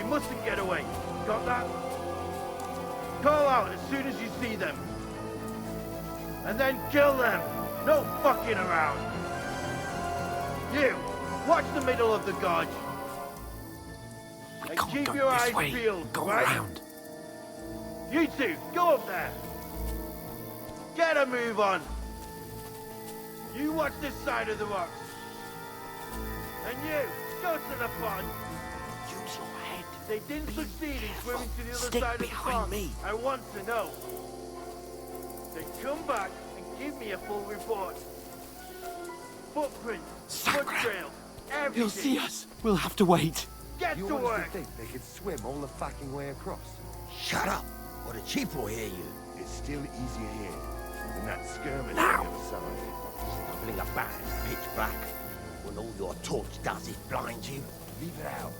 mustn't get away. Got that? Call out as soon as you see them. And then kill them. No fucking around. You, watch the middle of the gorge. We And can't keep go your this eyes way. peeled, Go right? around. You two, go up there. Get a move on. You watch this side of the rocks. And you, go to the pond. Use your head. They didn't succeed in swimming to the other Stick side of the behind pond. me. I want to know. Then come back and give me a full report. Footprints, foot Sacre. trails, everything. He'll see us. We'll have to wait. Get You to want us work. to think they could swim all the fucking way across? Shut up, or the chief will hear you. It's still easier here than that skirmish Now. on the other side. Stumbling about in pitch black, when all your torch does is blind you. Leave it out.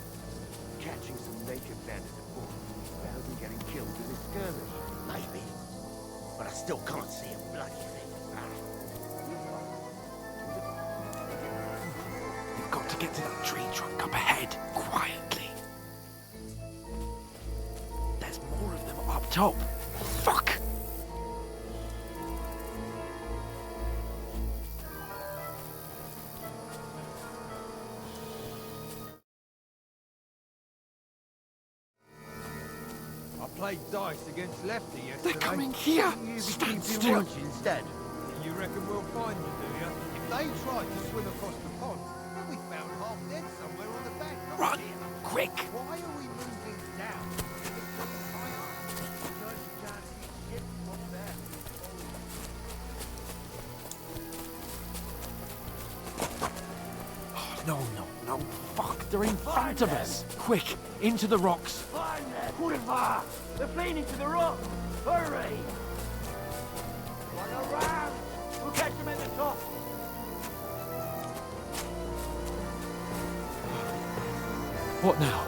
Catching some naked men at the port. Better than getting killed in a skirmish. Maybe, but I still can't see a bloody thing. We've got to get to that tree trunk up ahead, quietly. There's more of them up top. Fuck! I played dice against Lefty yesterday. They're coming here! You be Stand keeping still! watch instead. You reckon we'll find them, do you? If they tried to swim across the pond, then we found half dead somewhere on the bank. not Run! here. Quick! Why are we moving down? Because you can't see shit up there. Oh, no. Fuck, they're in front of us. Quick, into the rocks. Find them! Boulevard! They're playing into the rock! Hurry! Run around! We'll catch them at the top! What now?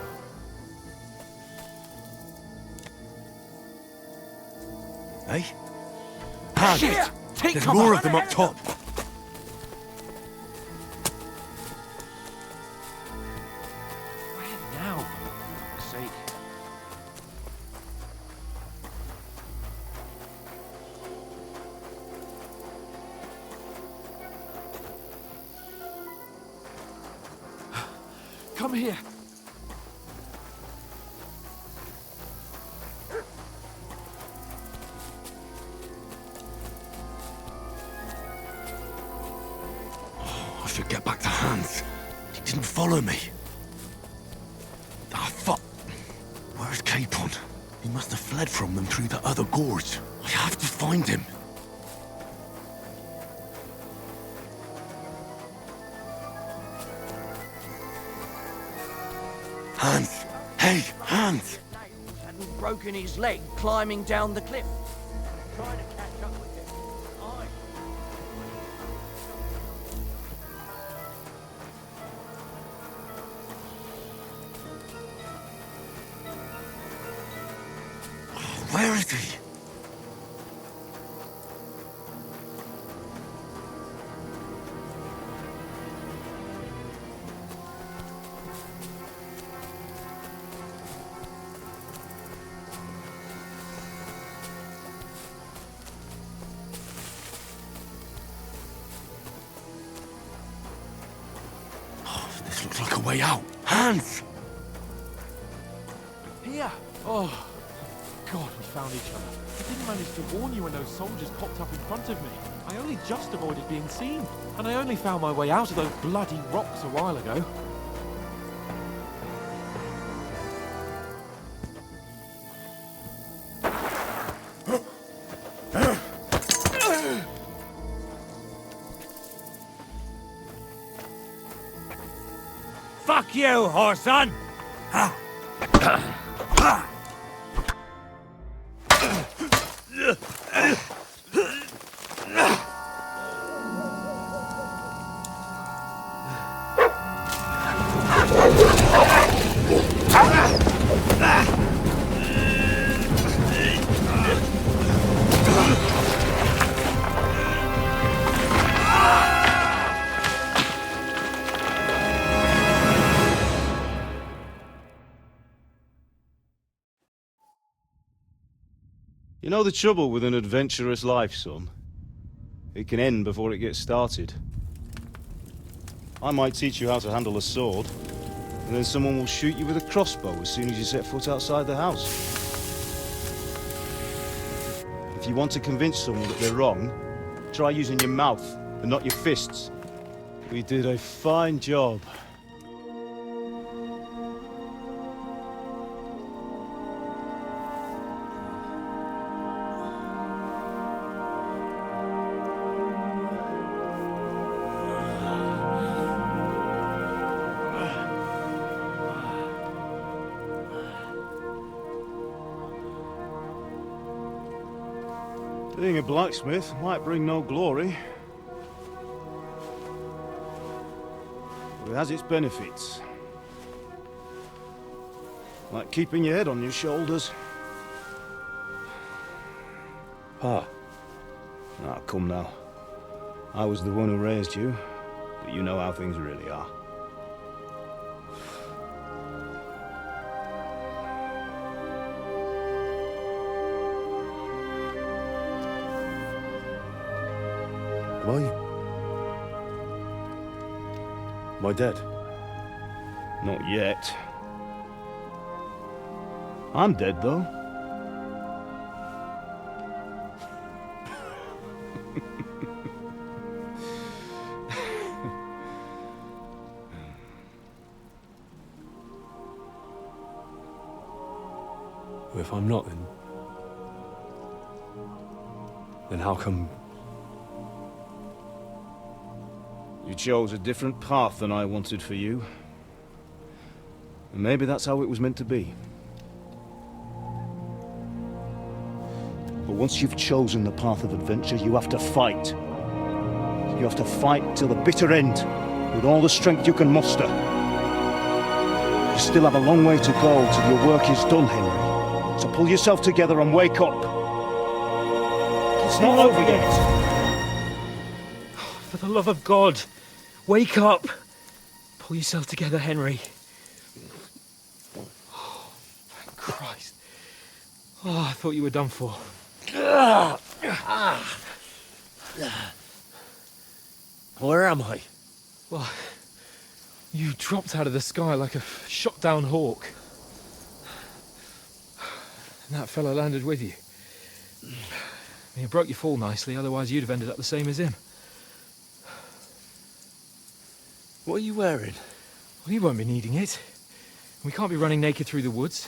Hey? Hand. Shit! Take There's cover! more of them up top. Where now, for fuck's sake? Come here. I should get back to Hans. He didn't follow me. Ah, fuck. Where's Capon? He must have fled from them through the other gorge. I have to find him. Hans! Hey, Hans! Hadn't broken his leg climbing down the cliff. Trying to catch up with him. I... Where is he? Oh, this looks like a way out. Hans! Here. Oh, God, we found each other. I didn't manage to warn you when those soldiers popped up in front of me. I only just avoided being seen. And I only found my way out of those bloody rocks a while ago. Fuck you, whoreson! You know the trouble with an adventurous life, son? It can end before it gets started. I might teach you how to handle a sword, and then someone will shoot you with a crossbow as soon as you set foot outside the house. If you want to convince someone that they're wrong, try using your mouth and not your fists. We did a fine job. Being a blacksmith might bring no glory, but it has its benefits. Like keeping your head on your shoulders. Ah, come now. I was the one who raised you, but you know how things really are. Why? Am I dead? Not yet. I'm dead, though. Well, if I'm not, then how come... You chose a different path than I wanted for you. And maybe that's how it was meant to be. But once you've chosen the path of adventure, you have to fight. You have to fight till the bitter end, with all the strength you can muster. You still have a long way to go till your work is done, Henry. So pull yourself together and wake up. It's not over yet. For the love of God, wake up! Pull yourself together, Henry. Oh, thank Christ. Oh, I thought you were done for. Where am I? Well, you dropped out of the sky like a shot-down hawk. And that fella landed with you. He broke your fall nicely, otherwise you'd have ended up the same as him. What are you wearing? Well, you won't be needing it. We can't be running naked through the woods.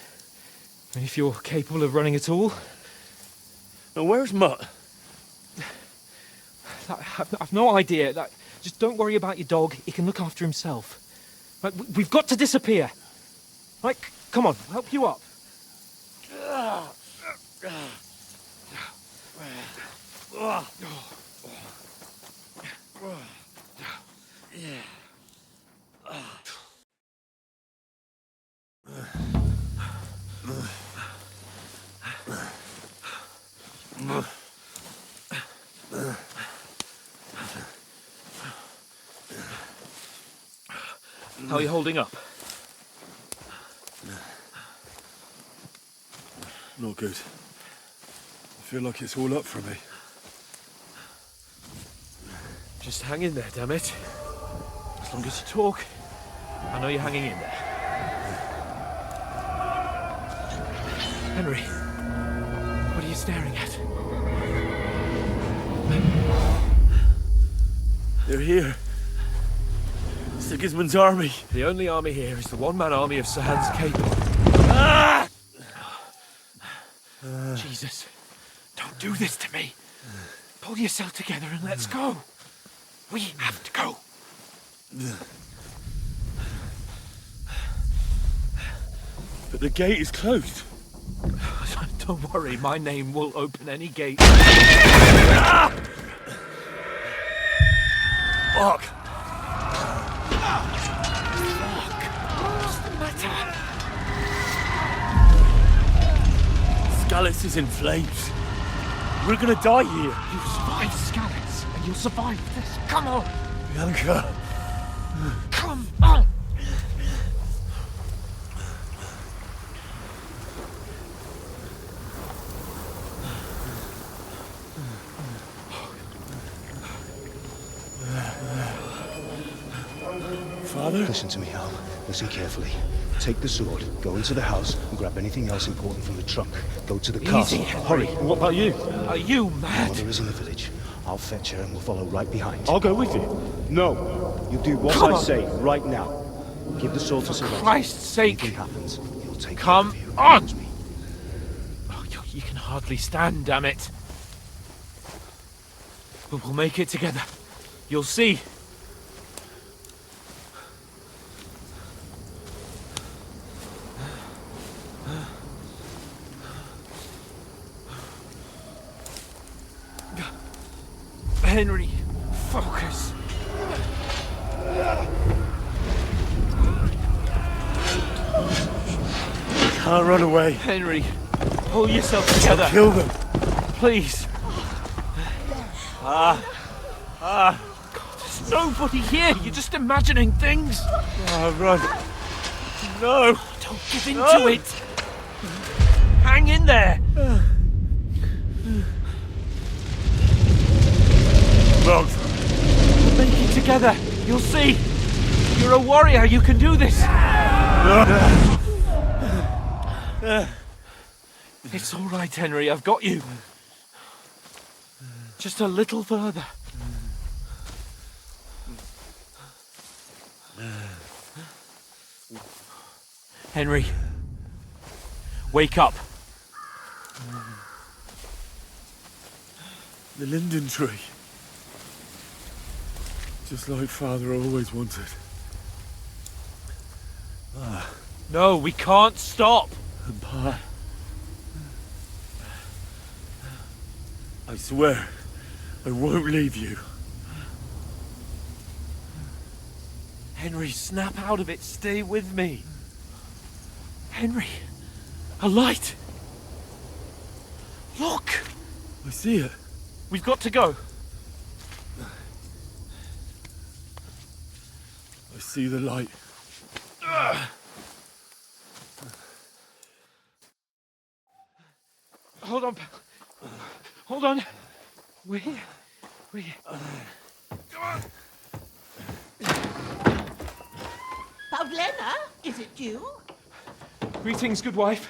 And if you're capable of running at all... Now, where's Mutt? I've no idea. Just don't worry about your dog. He can look after himself. Right, we've got to disappear. Right, come on, I'll help you up. How are you holding up? Not good. I feel like it's all up for me. Just hang in there, damn it. As long as you talk, I know you're hanging in there. Henry, what are you staring at? They're here. Sigismund's army. The only army here is the one-man army of Sir Hans Capel. Jesus, don't do this to me. Pull yourself together and let's go. We have to go. But the gate is closed. Don't worry, my name will open any gate. Fuck! What's the matter? Skalitz is in flames. We're gonna die here. You survived Skalitz, and you'll survive this. Come on! Bianca. Come on! Father? Listen to me, Hal. Listen carefully. Take the sword, go into the house, and grab anything else important from the trunk. Go to the castle. Hurry. What about you? Are you mad? Mother is in the village. I'll fetch her and we'll follow right behind. I'll go with you. No. You do what Come I on. say right now. Give the sword to Sir Roger. Christ's sake. Anything happens, he'll take Come care of you. on. Trust me. Oh, you can hardly stand, damn it. But we'll make it together. You'll see. Henry, focus. Can't run away. Henry, pull yourself together. Kill them. Please. God, there's nobody here. You're just imagining things. Oh, run. No. Don't give in to it. Hang in there. Wrong. We'll make it together. You'll see. You're a warrior. You can do this. It's all right, Henry. I've got you. Just a little further. Henry, wake up. The linden tree. Just like Father always wanted. No, we can't stop. And Pa. I swear, I won't leave you. Henry, snap out of it. Stay with me. Henry, a light. Look, I see it. we've got to go. I see the light. Hold on, pal. Hold on. We're here. We're here. Come on. Pavlena, is it you? Greetings, good wife.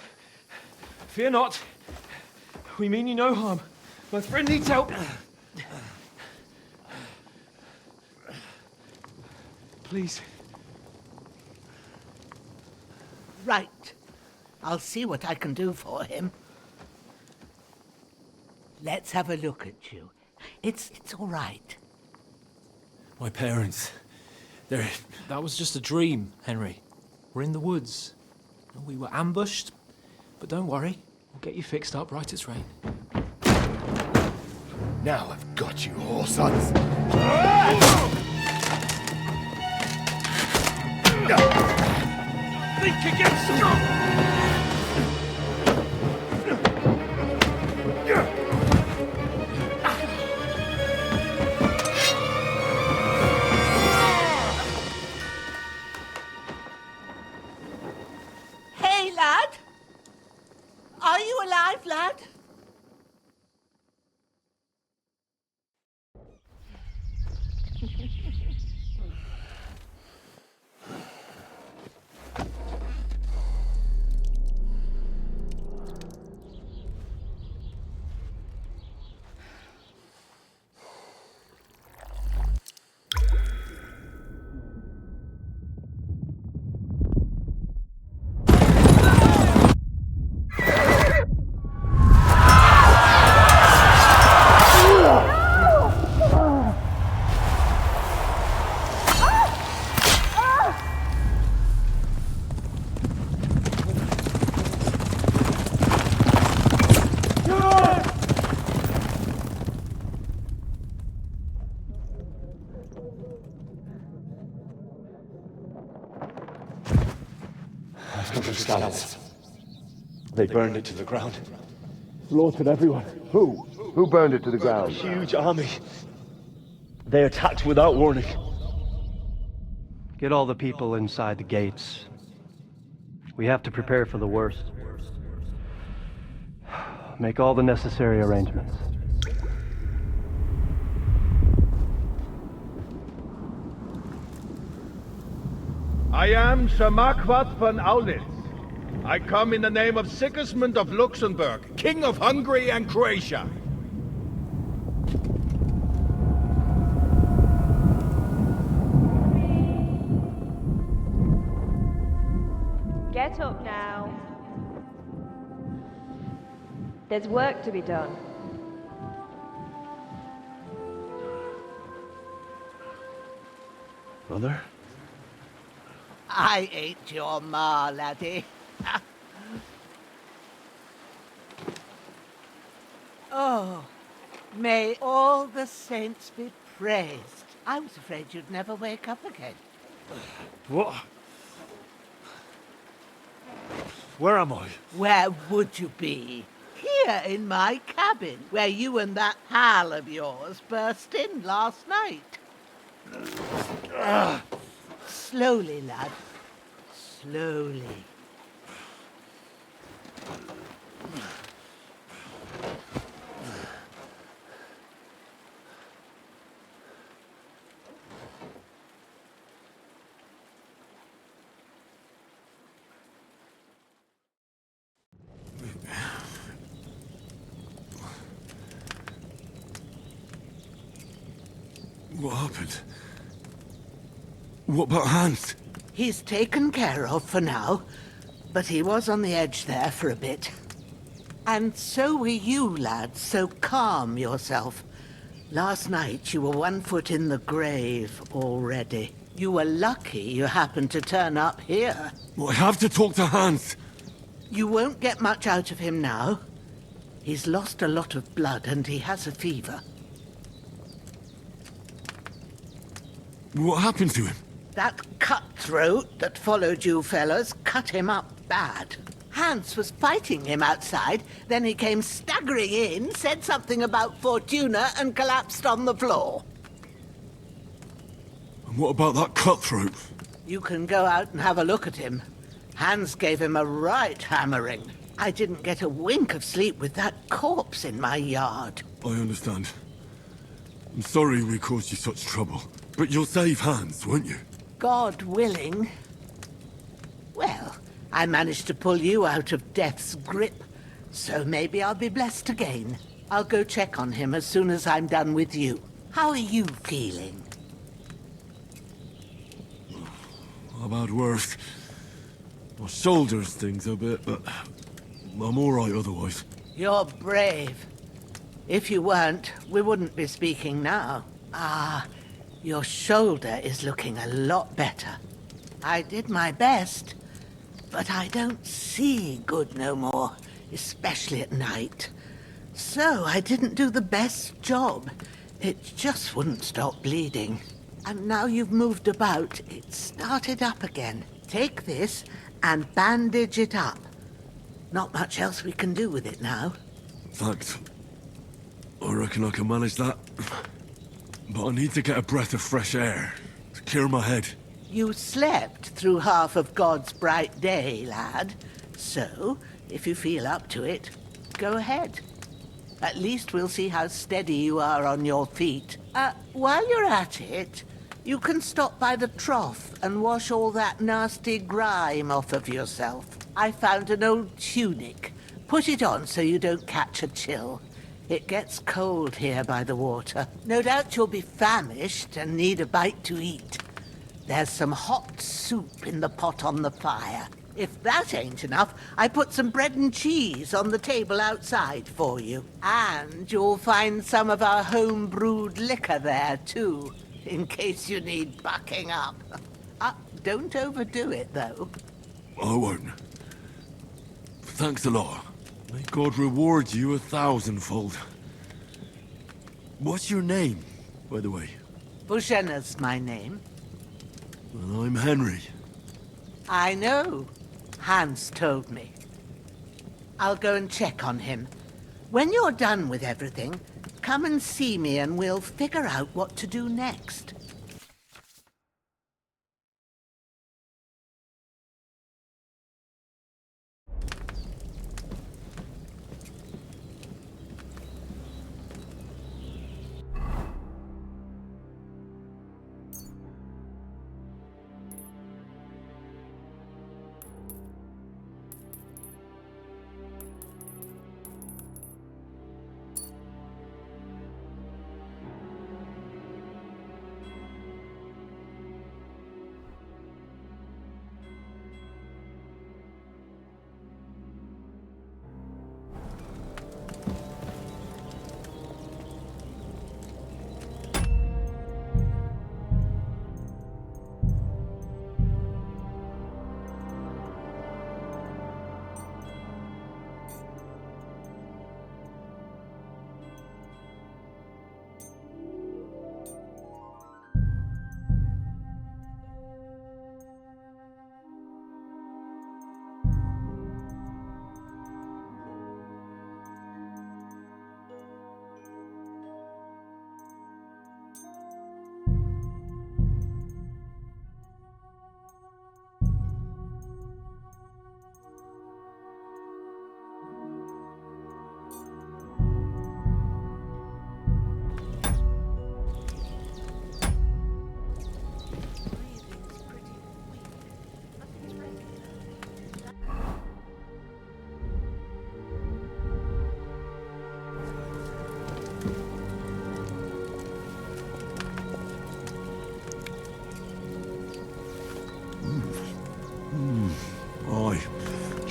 Fear not. We mean you no harm. My friend needs help. Please. Right. I'll see what I can do for him. Let's have a look at you. It's all right. My parents. They're... That was just a dream, Henry. We're in the woods. We were ambushed, but don't worry. We'll get you fixed up right as rain. Now I've got you, whore sons. Think against strong. Hey, lad! Are you alive, lad? They burned it to the ground. Slaughtered everyone. Who? Who burned it to the ground? Huge army. They attacked without warning. Get all the people inside the gates. We have to prepare for the worst. Make all the necessary arrangements. I am Sir Marquardt von Aulitz. I come in the name of Sigismund of Luxembourg, King of Hungary and Croatia. Get up now. There's work to be done. Mother? I ain't your ma, laddie. Oh, may all the saints be praised. I was afraid you'd never wake up again. What? Where am I? Where would you be? Here in my cabin, where you and that pal of yours burst in last night. Slowly, lad. Slowly. What happened? What about Hans? He's taken care of for now, but he was on the edge there for a bit. And so were you, lad, so calm yourself. Last night you were 1 foot in the grave already. You were lucky you happened to turn up here. Well, I have to talk to Hans. You won't get much out of him now. He's lost a lot of blood and he has a fever. What happened to him? That cutthroat that followed you fellas cut him up bad. Hans was fighting him outside, then he came staggering in, said something about Fortuna and collapsed on the floor. And what about that cutthroat? You can go out and have a look at him. Hans gave him a right hammering. I didn't get a wink of sleep with that corpse in my yard. I understand. I'm sorry we caused you such trouble. But you'll save Hans, won't you? God willing. Well, I managed to pull you out of death's grip, so maybe I'll be blessed again. I'll go check on him as soon as I'm done with you. How are you feeling? I've had worse. My shoulder stings a bit, but I'm all right otherwise. You're brave. If you weren't, we wouldn't be speaking now. Ah, your shoulder is looking a lot better. I did my best, but I don't see good no more, especially at night. So I didn't do the best job. It just wouldn't stop bleeding. And now you've moved about, it started up again. Take this and bandage it up. Not much else we can do with it now. Thanks. I reckon I can manage that. But I need to get a breath of fresh air to clear my head. You slept through half of God's bright day, lad. So, if you feel up to it, go ahead. At least we'll see how steady you are on your feet. While you're at it, you can stop by the trough and wash all that nasty grime off of yourself. I found an old tunic. Put it on so you don't catch a chill. It gets cold here by the water. No doubt you'll be famished and need a bite to eat. There's some hot soup in the pot on the fire. If that ain't enough, I put some bread and cheese on the table outside for you. And you'll find some of our home-brewed liquor there, too, in case you need bucking up. Don't overdo it, though. I won't. Thanks a lot. May God reward you 1,000-fold. What's your name, by the way? Bushenna's my name. Well, I'm Henry. I know. Hans told me. I'll go and check on him. When you're done with everything, come and see me and we'll figure out what to do next.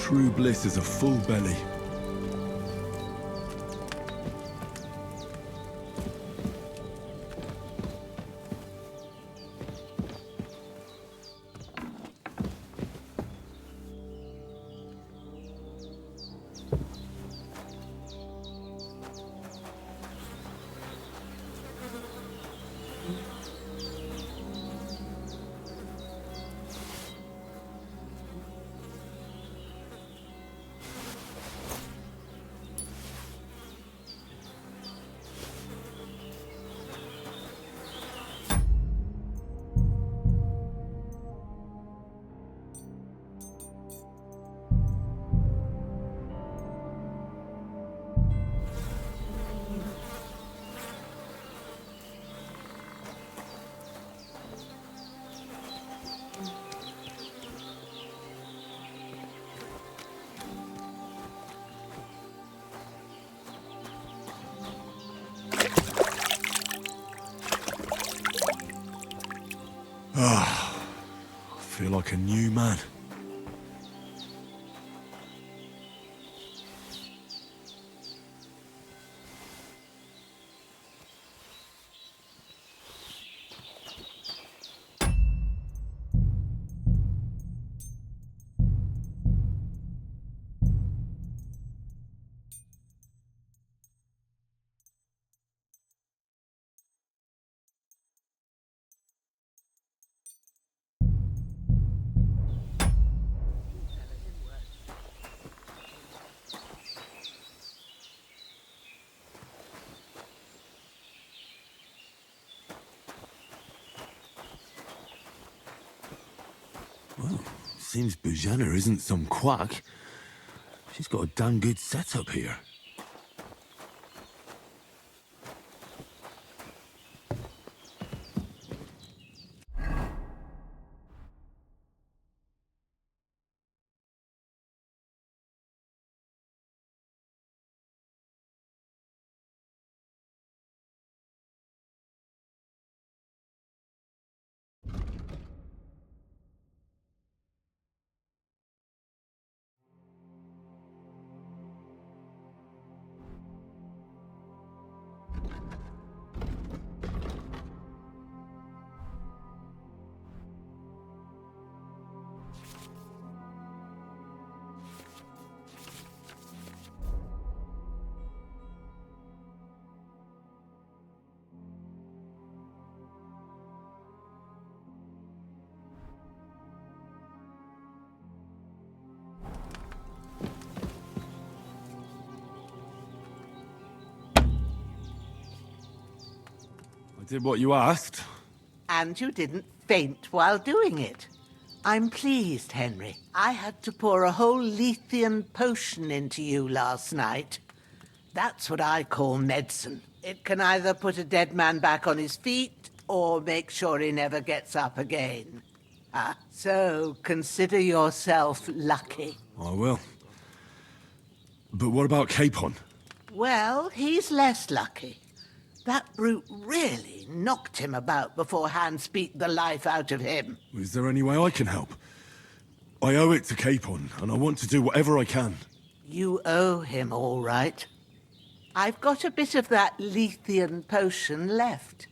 True bliss is a full belly. Ah, I feel like a new man. Well, seems Bujana isn't some quack. She's got a damn good setup here. I did what you asked. And you didn't faint while doing it. I'm pleased, Henry. I had to pour a whole Lethean potion into you last night. That's what I call medicine. It can either put a dead man back on his feet or make sure he never gets up again. So consider yourself lucky. I will. But what about Capon? Well, he's less lucky. That brute really knocked him about before Hans beat the life out of him. Is there any way I can help? I owe it to Capon, and I want to do whatever I can. You owe him, all right. I've got a bit of that Lethean potion left.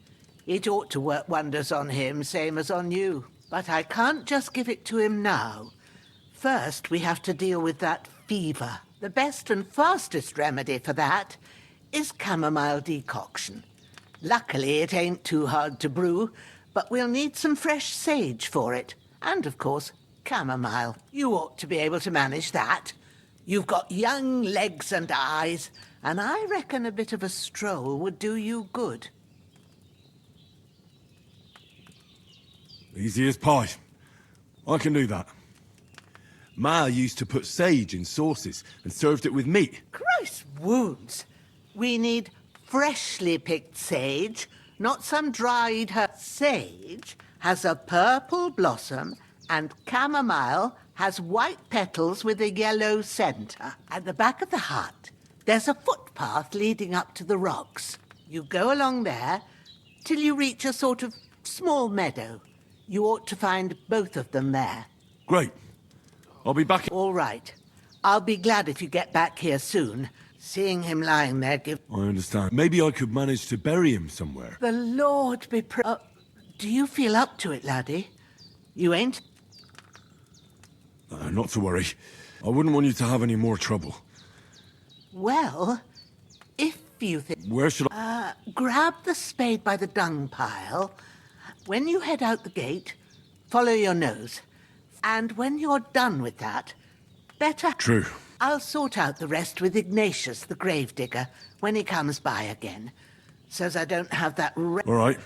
It ought to work wonders on him, same as on you. But I can't just give it to him now. First, we have to deal with that fever. The best and fastest remedy for that is chamomile decoction. Luckily, it ain't too hard to brew, but we'll need some fresh sage for it. And, of course, chamomile. You ought to be able to manage that. You've got young legs and eyes, and I reckon a bit of a stroll would do you good. Easy as pie. I can do that. Ma used to put sage in sauces and served it with meat. Christ wounds! We need freshly picked sage, not some dried herb. Sage has a purple blossom, and chamomile has white petals with a yellow centre. At the back of the hut, there's a footpath leading up to the rocks. You go along there till you reach a sort of small meadow. You ought to find both of them there. Great. I'll be back. All right. I'll be glad if you get back here soon. Seeing him lying there gives... I understand. Maybe I could manage to bury him somewhere. The Lord be do you feel up to it, laddie? You ain't? Not to worry. I wouldn't want you to have any more trouble. Well, if you think... Where should I... grab the spade by the dung pile. When you head out the gate, follow your nose. And when you're done with that, better... True. I'll sort out the rest with Ignatius, the gravedigger, when he comes by again. Says I don't have that... All right.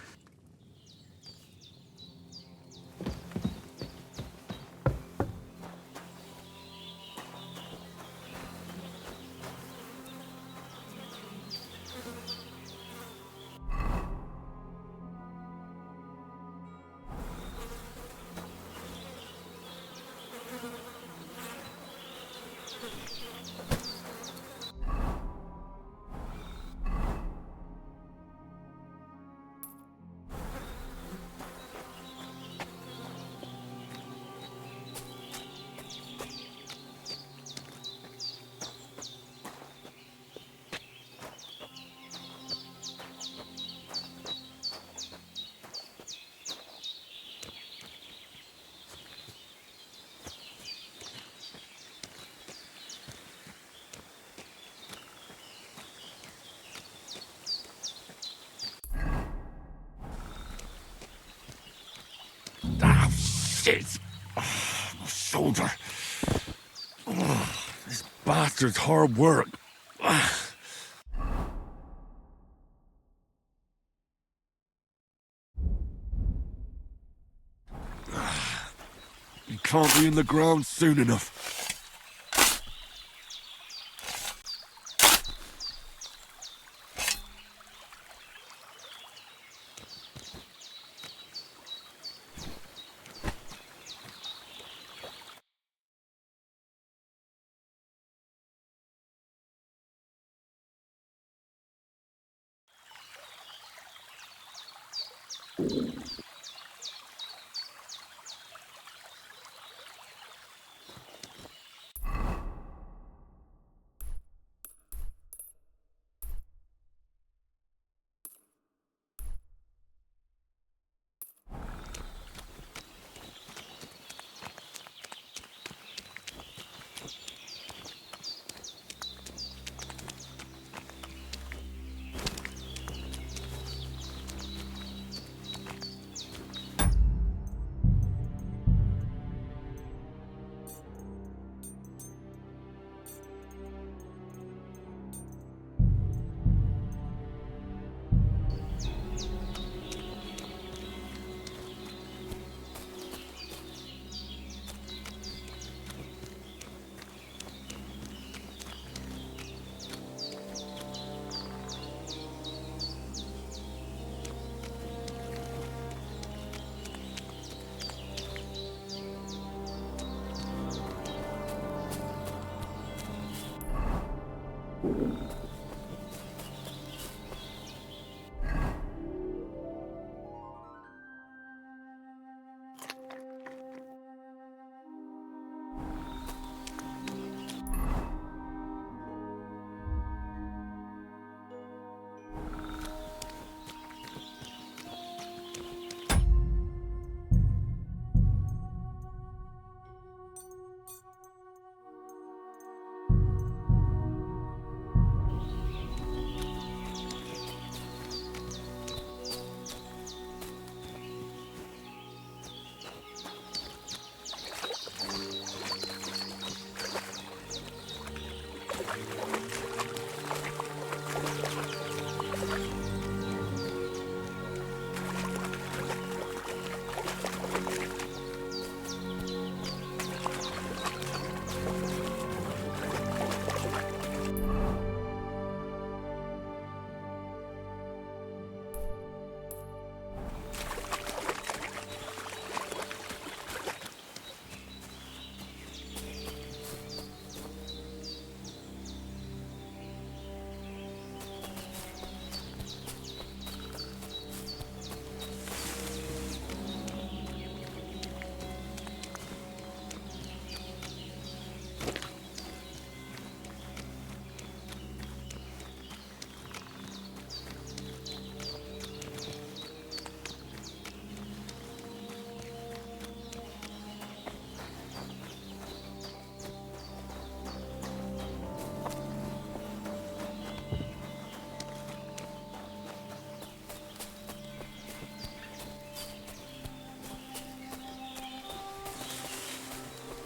Shit! My shoulder. This bastard's hard work. You can't be in the ground soon enough.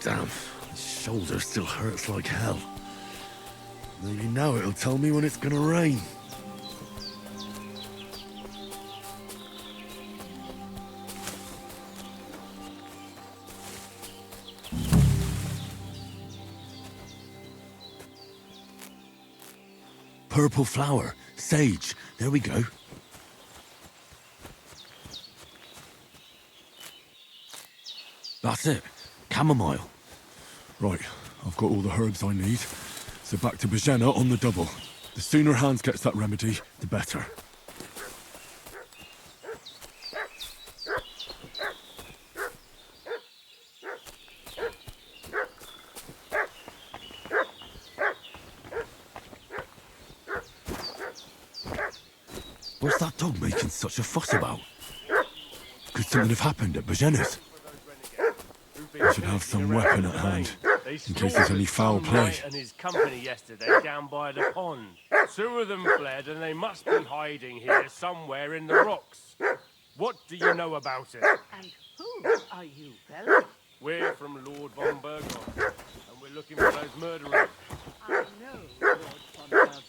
Damn, his shoulder still hurts like hell. Maybe now it'll tell me when it's gonna rain. Purple flower, sage, there we go. That's it, chamomile. Right, I've got all the herbs I need. So back to Bajena on the double. The sooner Hans gets that remedy, the better. What's that dog making such a fuss about? Could something have happened at Bajena's? I should have some weapon at hand, in case there's any foul play. And his company yesterday down by the pond. 2 of them fled, and they must be hiding here somewhere in the rocks. What do you know about it? And who are you, fellas? We're from Lord von Berghoff, and we're looking for those murderers. I know Lord von Burgo's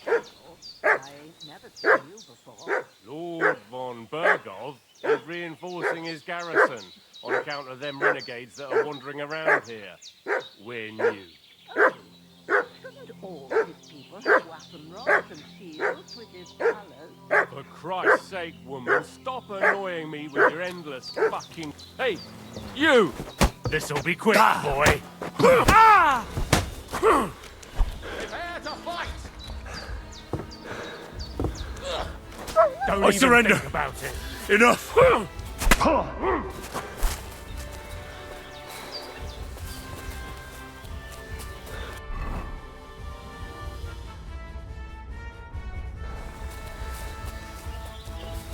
people. I ain't never seen you before. Lord von Berghoff is reinforcing his garrison on account of them renegades that are wandering around here. We're new. Oh, shouldn't all his people have weapon rods and shields with his colours? For Christ's sake, woman, stop annoying me with your endless fucking... Hey, you! This'll be quick, boy. Ah! Prepare to fight! Don't I even surrender. think about it. Enough!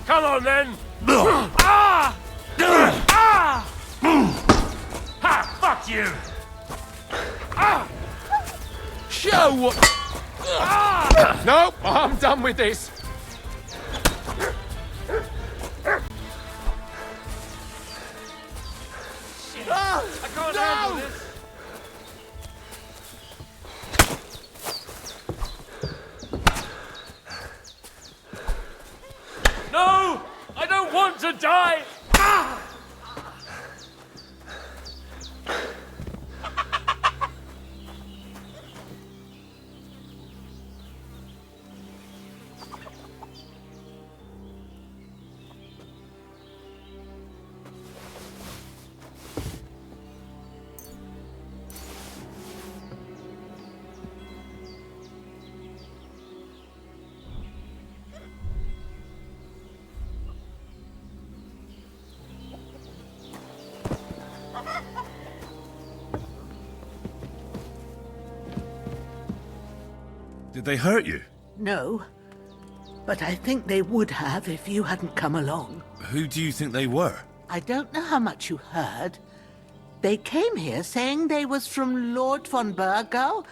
Come on, then! Ah! Ah! Ha! Fuck you! Ah! Show what... Ah! Nope, I'm done with this. I can't handle this! No! I don't want to die! Ah! Did they hurt you? No, but I think they would have if you hadn't come along. Who do you think they were? I don't know how much you heard. They came here saying they was from Lord von Burgo,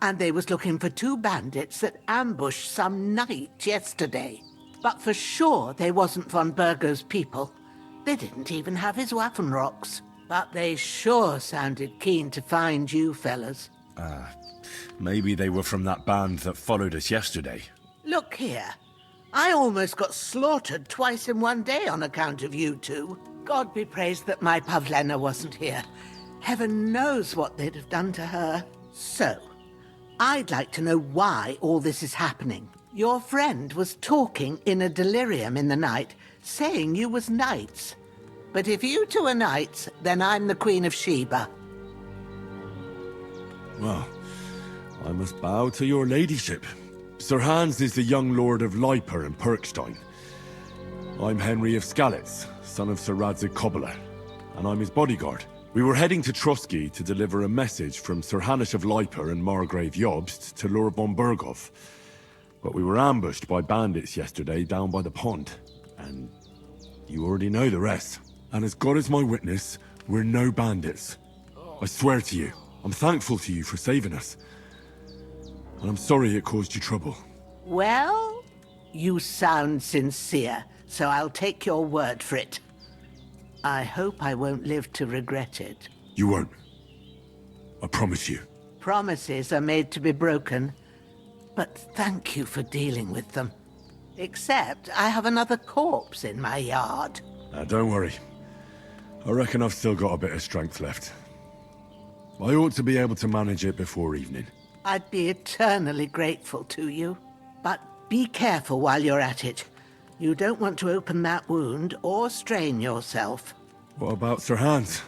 and they was looking for 2 bandits that ambushed some knight yesterday. But for sure they wasn't von Burgo's people. They didn't even have his weapon rocks. But they sure sounded keen to find you fellas. Maybe they were from that band that followed us yesterday. Look here. I almost got slaughtered twice in one day on account of you 2. God be praised that my Pavlena wasn't here. Heaven knows what they'd have done to her. So, I'd like to know why all this is happening. Your friend was talking in a delirium in the night, saying you was knights. But if you 2 are knights, then I'm the Queen of Sheba. Well, I must bow to your ladyship. Sir Hans is the young lord of Leiper and Perkstein. I'm Henry of Skalitz, son of Sir Radzig Kobyla, and I'm his bodyguard. We were heading to Trusky to deliver a message from Sir Hanush of Leiper and Margrave Jobst to Lord von Berghoff. But we were ambushed by bandits yesterday down by the pond, and you already know the rest. And as God is my witness, we're no bandits. I swear to you, I'm thankful to you for saving us. And I'm sorry it caused you trouble. Well, you sound sincere, so I'll take your word for it. I hope I won't live to regret it. You won't. I promise you. Promises are made to be broken, but thank you for dealing with them. Except I have another corpse in my yard. Now, don't worry. I reckon I've still got a bit of strength left. I ought to be able to manage it before evening. I'd be eternally grateful to you. But be careful while you're at it. You don't want to open that wound or strain yourself. What about Sir Hans?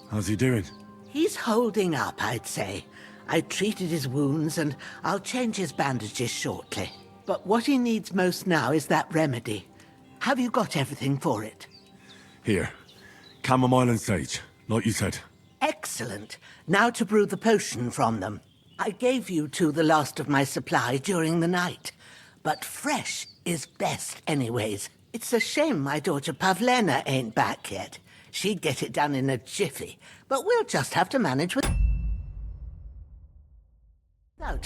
How's he doing? He's holding up, I'd say. I treated his wounds and I'll change his bandages shortly. But what he needs most now is that remedy. Have you got everything for it? Here. Chamomile and sage, like you said. Excellent. Now to brew the potion from them. I gave you two the last of my supply during the night. But fresh is best anyways. It's a shame my daughter Pavlena ain't back yet. She'd get it done in a jiffy. But we'll just have to manage without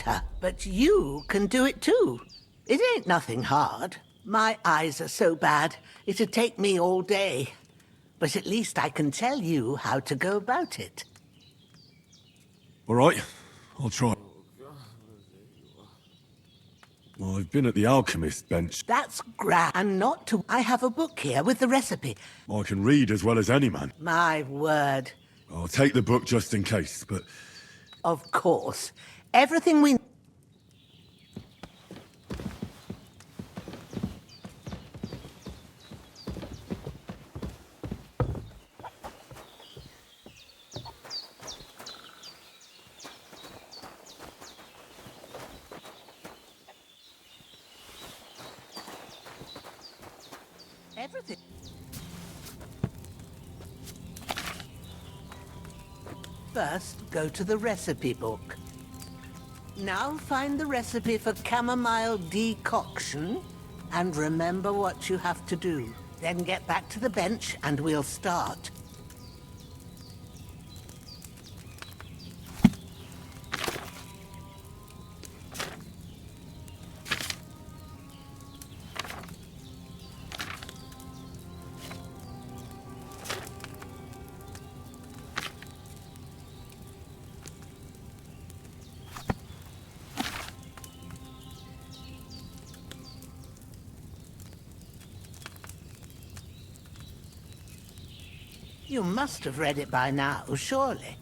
her. But you can do it too. It ain't nothing hard. My eyes are so bad, it'd take me all day. But at least I can tell you how to go about it. All right, I'll try. Well, I've been at the alchemist bench. That's grand. And not to... I have a book here with the recipe. I can read as well as any man. My word. I'll take the book just in case, but... Of course. Everything we... Everything. First, go to the recipe book. Now find the recipe for chamomile decoction and remember what you have to do. Then get back to the bench and we'll start. You must have read it by now, surely.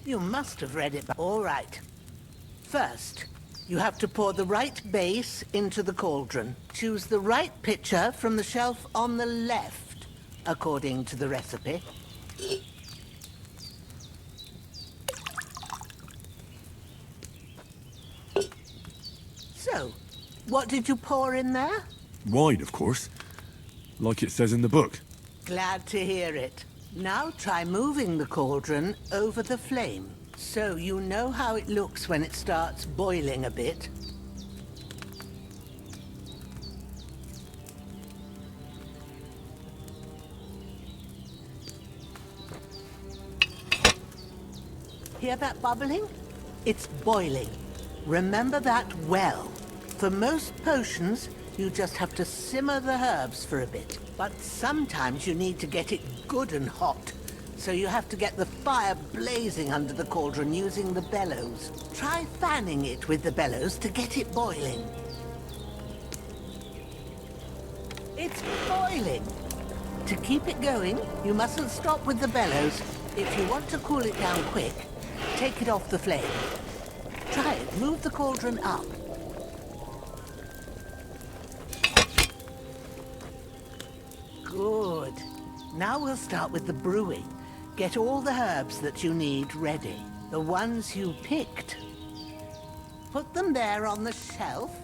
You must have read it. All right. First, you have to pour the right base into the cauldron. Choose the right pitcher from the shelf on the left, according to the recipe. So, what did you pour in there? Wine, of course. Like it says in the book. Glad to hear it. Now try moving the cauldron over the flame, so you know how it looks when it starts boiling a bit. Hear that bubbling? It's boiling. Remember that well. For most potions, you just have to simmer the herbs for a bit. But sometimes you need to get it good and hot. So you have to get the fire blazing under the cauldron using the bellows. Try fanning it with the bellows to get it boiling. It's boiling. To keep it going, you mustn't stop with the bellows. If you want to cool it down quick, take it off the flame. Try it. Move the cauldron up. Good. Now we'll start with the brewing. Get all the herbs that you need ready. The ones you picked. Put them there on the shelf,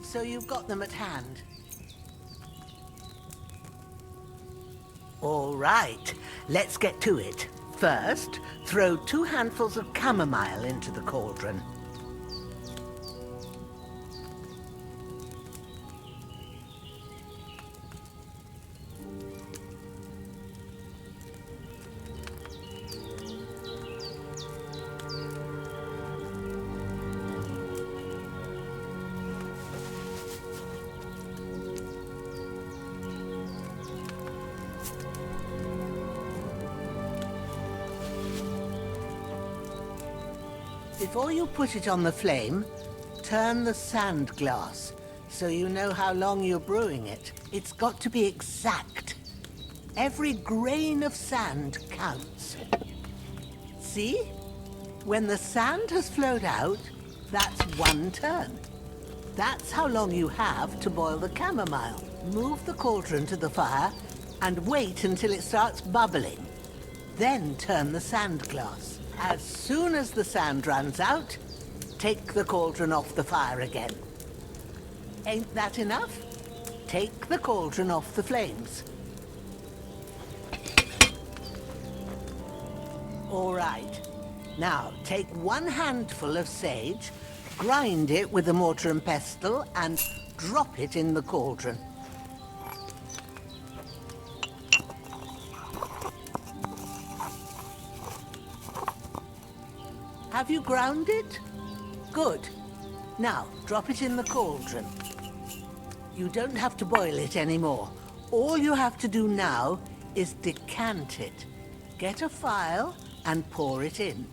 so you've got them at hand. All right, let's get to it. First, throw 2 handfuls of chamomile into the cauldron. Before you put it on the flame, turn the sand glass so you know how long you're brewing it. It's got to be exact. Every grain of sand counts. See? When the sand has flowed out, that's 1 turn. That's how long you have to boil the chamomile. Move the cauldron to the fire and wait until it starts bubbling. Then turn the sand glass. As soon as the sand runs out, take the cauldron off the fire again. Ain't that enough? Take the cauldron off the flames. All right. Now, take 1 handful of sage, grind it with a mortar and pestle, and drop it in the cauldron. Have you ground it? Good. Now, drop it in the cauldron. You don't have to boil it anymore. All you have to do now is decant it. Get a phial and pour it in.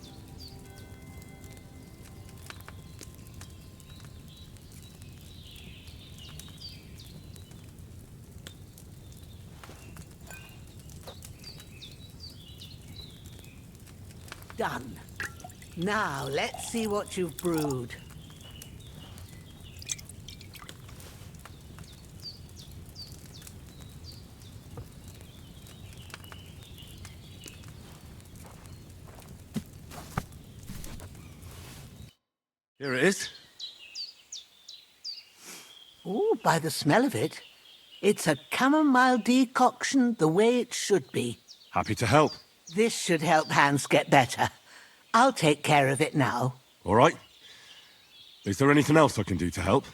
Done. Now, let's see what you've brewed. Here it is. Ooh, by the smell of it, it's a chamomile decoction the way it should be. Happy to help. This should help Hans get better. I'll take care of it now. All right. Is there anything else I can do to help?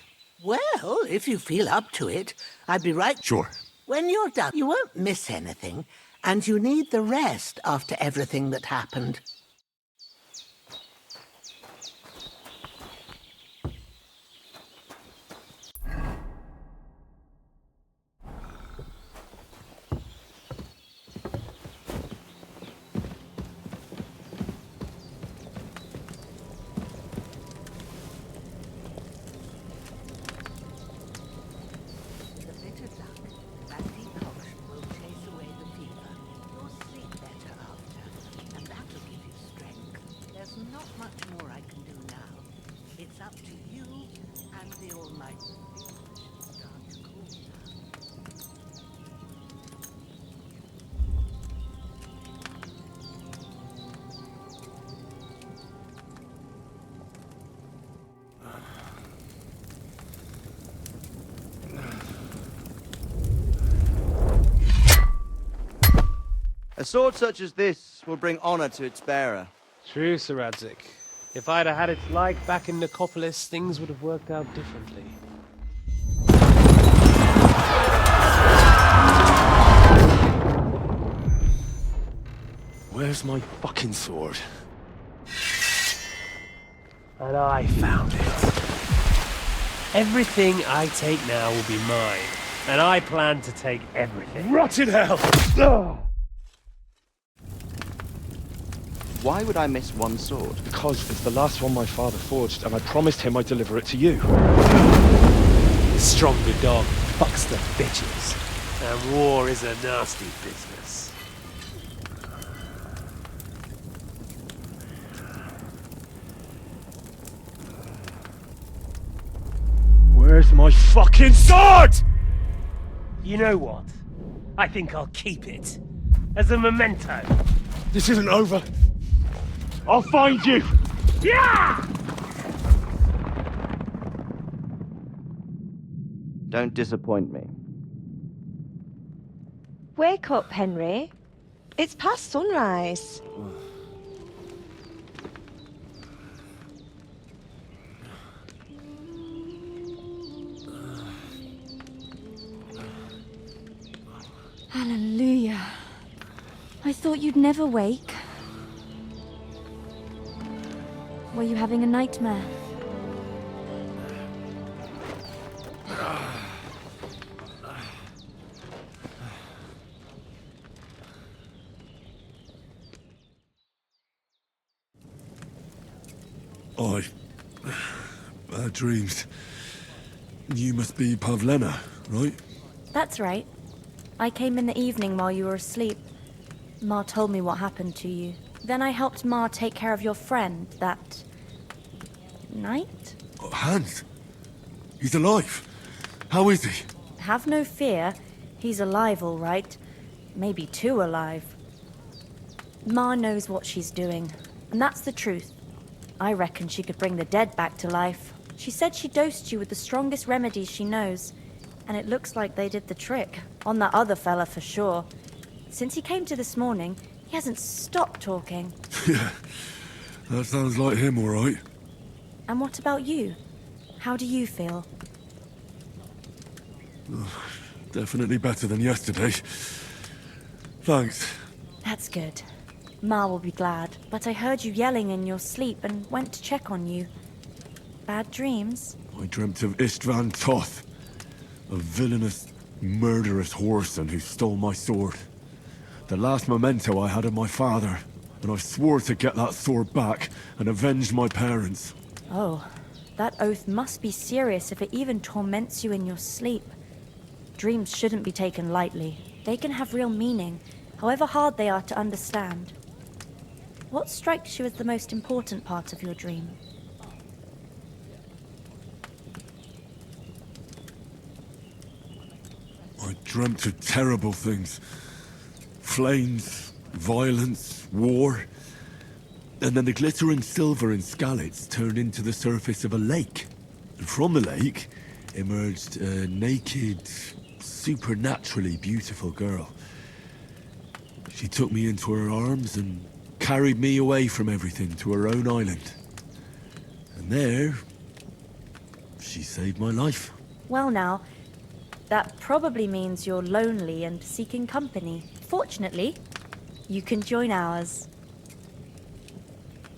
Well, if you feel up to it, I'd be right... Sure. When you're done, you won't miss anything, and you need the rest after everything that happened. A sword such as this will bring honor to its bearer. True, Sir Radzik. If I'd have had its like back in Nicopolis, things would have worked out differently. Where's my fucking sword? And I found it. Everything I take now will be mine, and I plan to take everything. Rotten hell! Ugh. Why would I miss one sword? Because it's the last one my father forged, and I promised him I'd deliver it to you. The stronger dog fucks the bitches, and war is a nasty business. Where's my fucking sword? You know what? I think I'll keep it. As a memento. This isn't over. I'll find you! Yeah! Don't disappoint me. Wake up, Henry. It's past sunrise. Hallelujah. I thought you'd never wake. Were you having a nightmare? Bad dreams. You must be Pavlena, right? That's right. I came in the evening while you were asleep. Ma told me what happened to you. Then I helped Ma take care of your friend that night? Oh, Hans! He's alive! How is he? Have no fear. He's alive, all right. Maybe too alive. Ma knows what she's doing, and that's the truth. I reckon she could bring the dead back to life. She said she dosed you with the strongest remedies she knows, and it looks like they did the trick. On that other fella for sure. Since he came to this morning, he hasn't stopped talking. Yeah, that sounds like him, all right. And what about you? How do you feel? Oh, definitely better than yesterday. Thanks. That's good. Ma will be glad, but I heard you yelling in your sleep and went to check on you. Bad dreams? I dreamt of Istvan Toth, a villainous, murderous whoreson who stole my sword. The last memento I had of my father, and I swore to get that sword back and avenge my parents. Oh, that oath must be serious if it even torments you in your sleep. Dreams shouldn't be taken lightly. They can have real meaning, however hard they are to understand. What strikes you as the most important part of your dream? I dreamt of terrible things. Flames, violence, war. And then the glittering silver in Skalitz turned into the surface of a lake. And from the lake emerged a naked, supernaturally beautiful girl. She took me into her arms and carried me away from everything to her own island. And there, she saved my life. Well now, that probably means you're lonely and seeking company. Fortunately, you can join ours.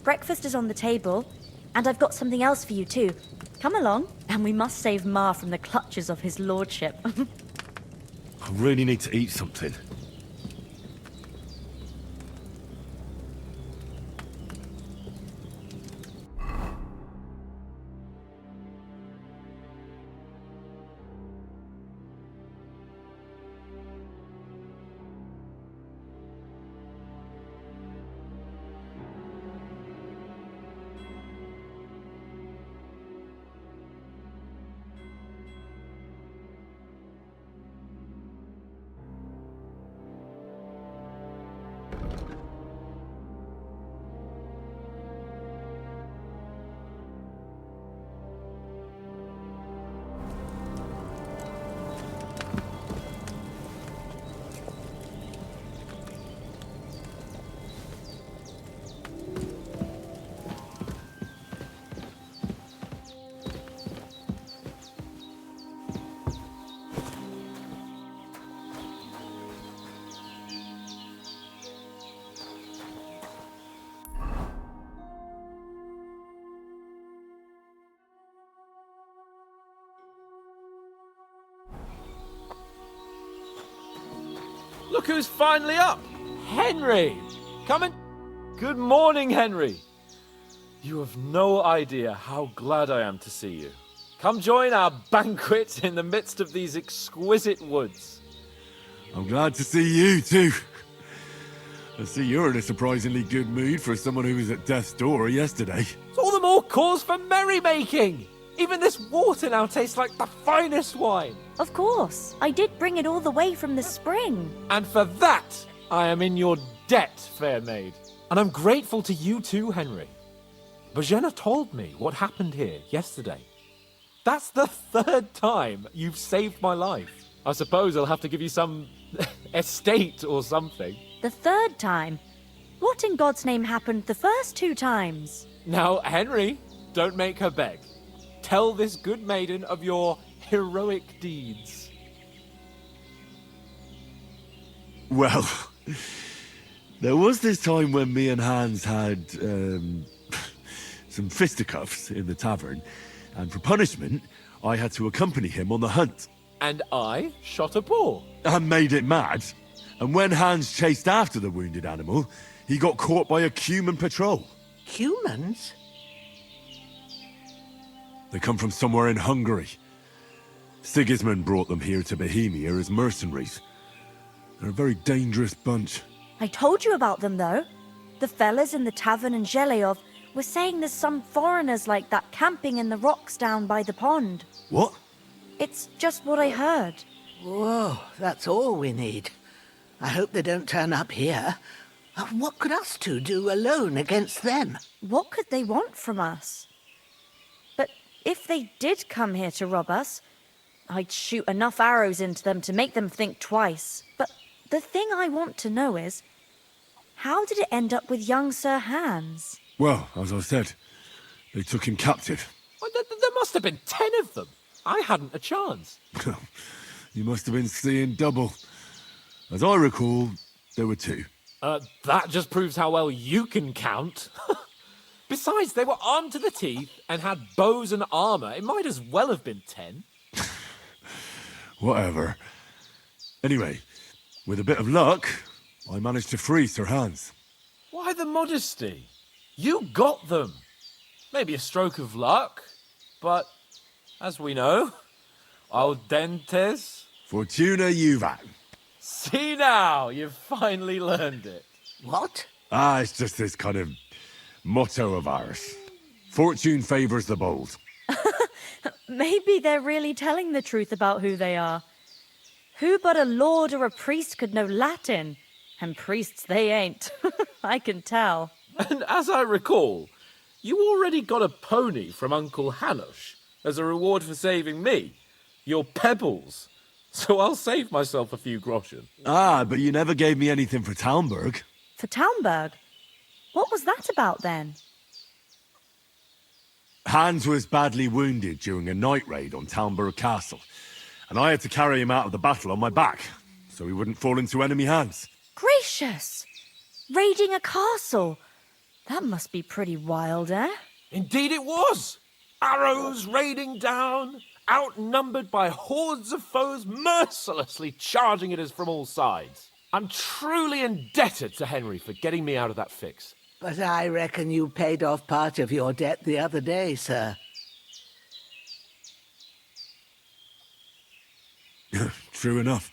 Breakfast is on the table, and I've got something else for you too. Come along, and we must save Ma from the clutches of his lordship. I really need to eat something. Look who's finally up! Henry! Come in. Good morning, Henry. You have no idea how glad I am to see you. Come join our banquet in the midst of these exquisite woods. I'm glad to see you too. I see you're in a surprisingly good mood for someone who was at death's door yesterday. It's all the more cause for merrymaking! Even this water now tastes like the finest wine. Of course. I did bring it all the way from the spring. And for that, I am in your debt, fair maid. And I'm grateful to you too, Henry. Bojena told me what happened here yesterday. That's the third time you've saved my life. I suppose I'll have to give you some estate or something. The third time? What in God's name happened the first 2 times? Now, Henry, don't make her beg. Tell this good maiden of your heroic deeds. Well, there was this time when me and Hans had, some fisticuffs in the tavern, and for punishment, I had to accompany him on the hunt. And I shot a boar. And made it mad. And when Hans chased after the wounded animal, he got caught by a human patrol. Humans? They come from somewhere in Hungary. Sigismund brought them here to Bohemia as mercenaries. They're a very dangerous bunch. I told you about them, though. The fellas in the tavern in Zheleov were saying there's some foreigners like that camping in the rocks down by the pond. What? It's just what I heard. Whoa, that's all we need. I hope they don't turn up here. What could us two do alone against them? What could they want from us? But if they did come here to rob us, I'd shoot enough arrows into them to make them think twice. But the thing I want to know is, how did it end up with young Sir Hans? Well, as I said, they took him captive. Well, there must have been 10 of them. I hadn't a chance. You must have been seeing double. As I recall, there were 2. That just proves how well you can count. Besides, they were armed to the teeth and had bows and armor. It might as well have been 10. Whatever. Anyway, with a bit of luck, I managed to free Sir Hans. Why the modesty? You got them. Maybe a stroke of luck, but as we know, audentes. Fortuna juvat. See now, you've finally learned it. What? It's just this kind of motto of ours. Fortune favours the bold. Maybe they're really telling the truth about who they are. Who but a lord or a priest could know Latin? And priests they ain't. I can tell. And as I recall, you already got a pony from Uncle Hanush as a reward for saving me. Your pebbles. So I'll save myself a few groschen. But you never gave me anything for Talmberg. For Talmberg? What was that about then? Hans was badly wounded during a night raid on Talmberg Castle, and I had to carry him out of the battle on my back, so he wouldn't fall into enemy hands. Gracious! Raiding a castle? That must be pretty wild, eh? Indeed it was! Arrows raining down, outnumbered by hordes of foes mercilessly charging at us from all sides. I'm truly indebted to Henry for getting me out of that fix. But I reckon you paid off part of your debt the other day, sir. True enough.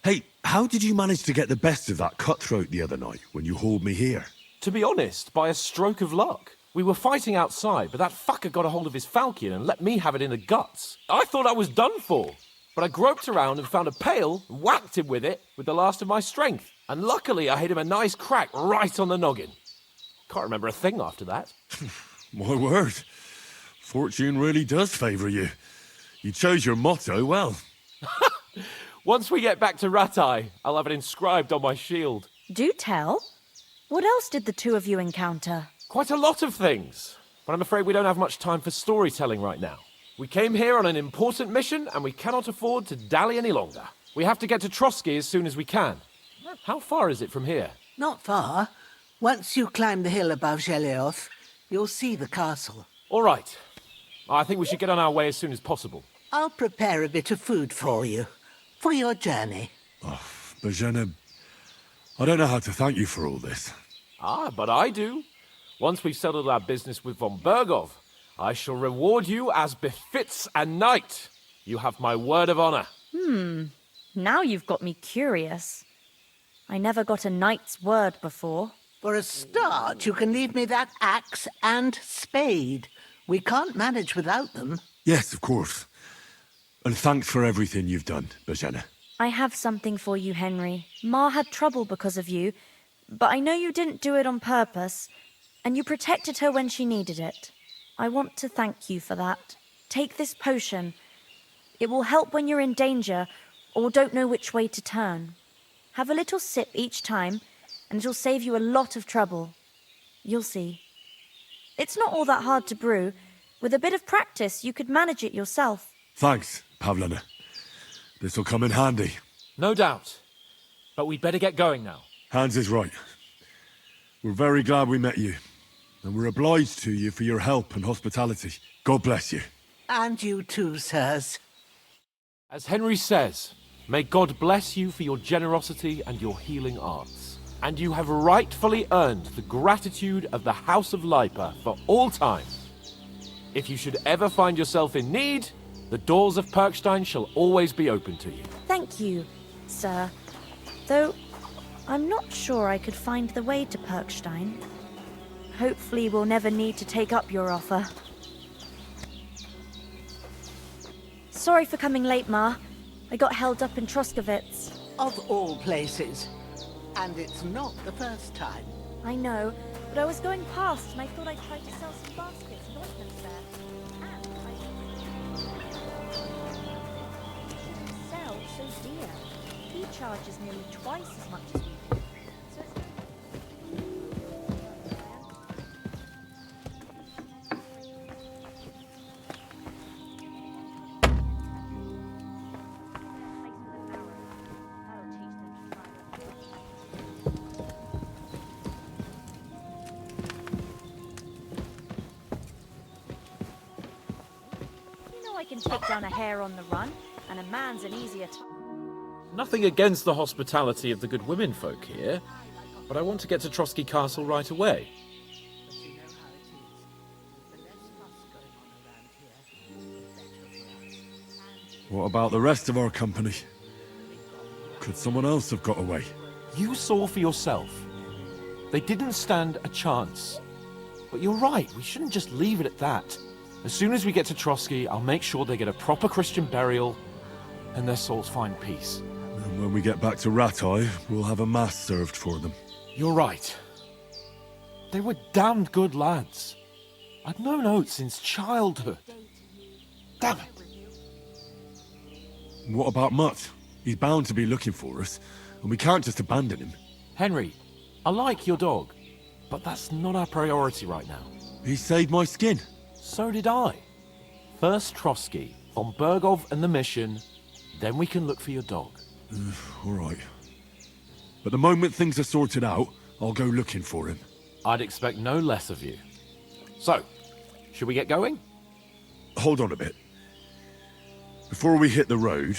Hey, how did you manage to get the best of that cutthroat the other night when you hauled me here? To be honest, by a stroke of luck. We were fighting outside, but that fucker got a hold of his falchion and let me have it in the guts. I thought I was done for. But I groped around and found a pail and whacked him with it with the last of my strength. And luckily I hit him a nice crack right on the noggin. Can't remember a thing after that. My word. Fortune really does favour you. You chose your motto well. Once we get back to Ratai, I'll have it inscribed on my shield. Do tell. What else did the two of you encounter? Quite a lot of things. But I'm afraid we don't have much time for storytelling right now. We came here on an important mission, and we cannot afford to dally any longer. We have to get to Trotsky as soon as we can. How far is it from here? Not far. Once you climb the hill above Zheleov, you'll see the castle. All right. I think we should get on our way as soon as possible. I'll prepare a bit of food for you, for your journey. Oh, Bozhena, I don't know how to thank you for all this. But I do. Once we've settled our business with von Bergov, I shall reward you as befits a knight. You have my word of honor. Now you've got me curious. I never got a knight's word before. For a start, you can leave me that axe and spade. We can't manage without them. Yes, of course. And thanks for everything you've done, Bozhena. I have something for you, Henry. Ma had trouble because of you, but I know you didn't do it on purpose, and you protected her when she needed it. I want to thank you for that. Take this potion. It will help when you're in danger or don't know which way to turn. Have a little sip each time, and it'll save you a lot of trouble. You'll see. It's not all that hard to brew. With a bit of practice, you could manage it yourself. Thanks, Pavlina. This'll come in handy. No doubt. But we'd better get going now. Hans is right. We're very glad we met you. And we're obliged to you for your help and hospitality. God bless you. And you too, sirs. As Henry says, may God bless you for your generosity and your healing arts. And you have rightfully earned the gratitude of the House of Lipa for all time. If you should ever find yourself in need, the doors of Perkstein shall always be open to you. Thank you, sir. Though, I'm not sure I could find the way to Perkstein. Hopefully we'll never need to take up your offer. Sorry for coming late, Ma. I got held up in Troskowitz. Of all places. And it's not the first time. I know, but I was going past and I thought I'd try to sell some baskets and ointments there. And I sell so dear. He charges nearly twice as much as we do. So it's I can take down a hare on the run, and a man's an easier Nothing against the hospitality of the good women folk here, but I want to get to Trotsky Castle right away. What about the rest of our company? Could someone else have got away? You saw for yourself. They didn't stand a chance. But you're right, we shouldn't just leave it at that. As soon as we get to Trotsky, I'll make sure they get a proper Christian burial and their souls find peace. And when we get back to Ratai, we'll have a mass served for them. You're right. They were damned good lads. I'd known Oates since childhood. Damn it. What about Mutt? He's bound to be looking for us, and we can't just abandon him. Henry, I like your dog, but that's not our priority right now. He saved my skin. So did I. First Trotsky, von Bergov and the mission, then we can look for your dog. All right. But the moment things are sorted out, I'll go looking for him. I'd expect no less of you. So, should we get going? Hold on a bit. Before we hit the road,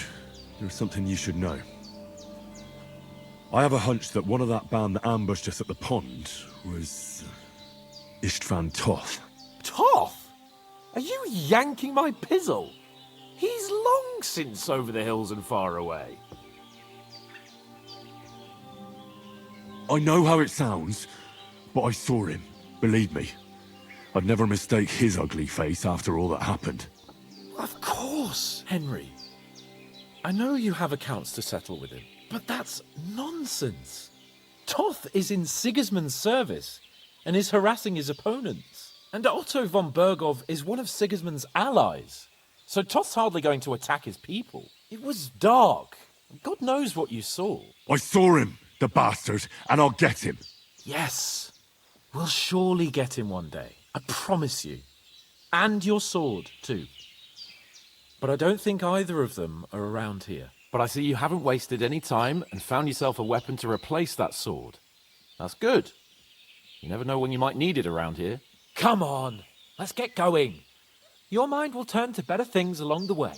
there's something you should know. I have a hunch that one of that band that ambushed us at the pond was Istvan Toth. Toth? Are you yanking my pizzle? He's long since over the hills and far away. I know how it sounds, but I saw him. Believe me. I'd never mistake his ugly face after all that happened. Of course, Henry. I know you have accounts to settle with him, but that's nonsense. Toth is in Sigismund's service and is harassing his opponents. And Otto von Bergov is one of Sigismund's allies. So Toth's hardly going to attack his people. It was dark. God knows what you saw. I saw him, the bastard, and I'll get him. Yes. We'll surely get him one day. I promise you. And your sword, too. But I don't think either of them are around here. But I see you haven't wasted any time and found yourself a weapon to replace that sword. That's good. You never know when you might need it around here. Come on, let's get going. Your mind will turn to better things along the way.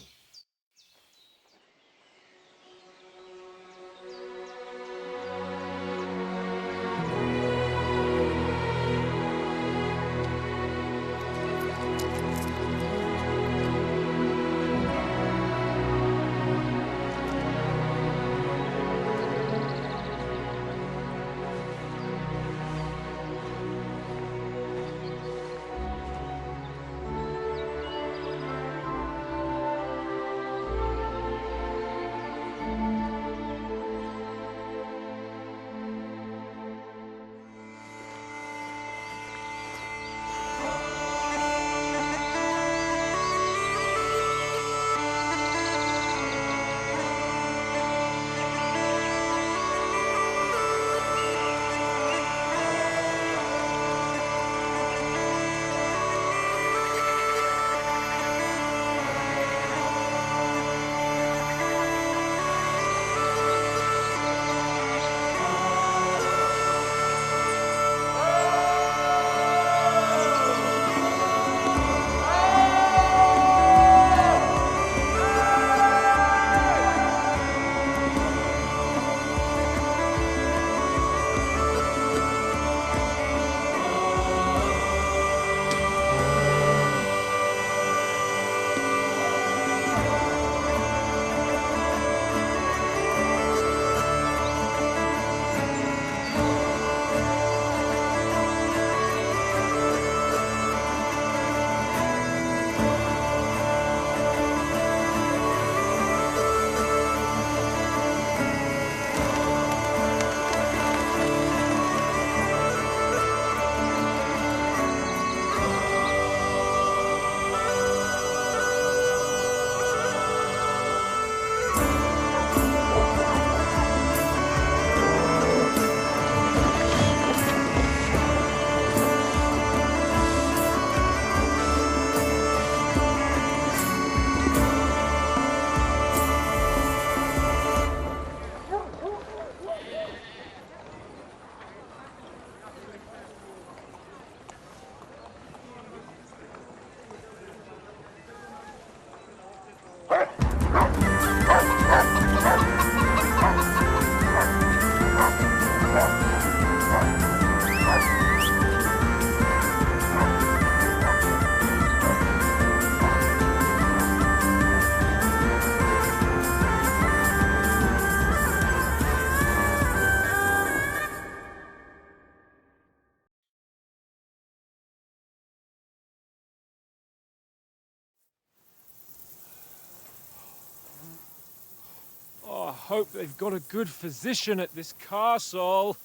hope they've got a good physician at this castle.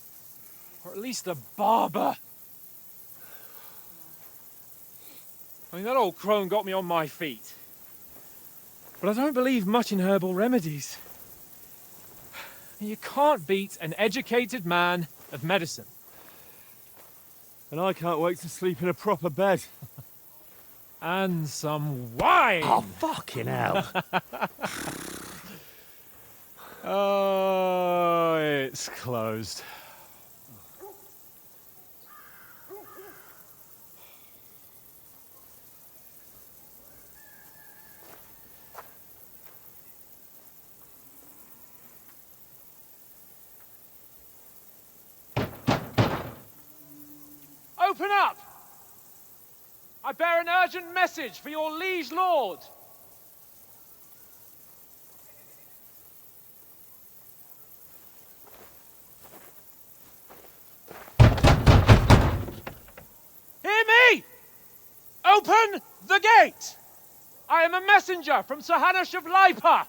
Or at least a barber. I mean, that old crone got me on my feet. But I don't believe much in herbal remedies. You can't beat an educated man of medicine. And I can't wait to sleep in a proper bed. And some wine! Oh, fucking hell. Oh, it's closed. Open up! I bear an urgent message for your liege lord. Hear me! Open the gate! I am a messenger from Sir Hanush of Lipa.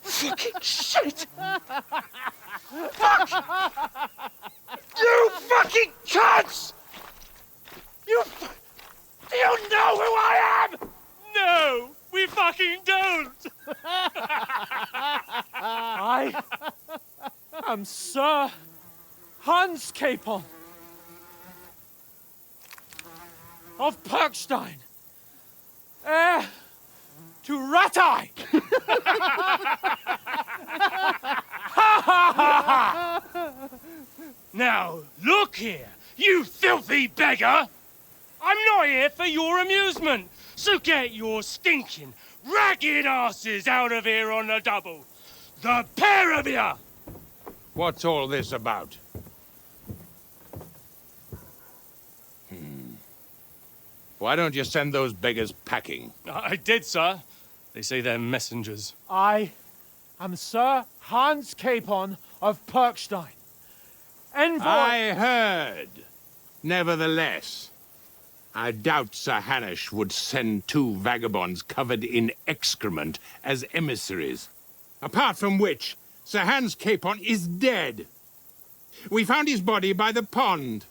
Fucking shit! Fuck! You fucking cunts! Do you know who I am? No, we fucking don't! I am Sir Hans Capon of Perkstein, heir to Ratai. Now, look here, you filthy beggar! I'm not here for your amusement, so get your stinking, ragged asses out of here on the double. The pair of you! What's all this about? Why don't you send those beggars packing? I did, sir. They say they're messengers. I am Sir Hans Capon of Perkstein, envoy. I heard. Nevertheless, I doubt Sir Hanush would send two vagabonds covered in excrement as emissaries. Apart from which, Sir Hans Capon is dead. We found his body by the pond.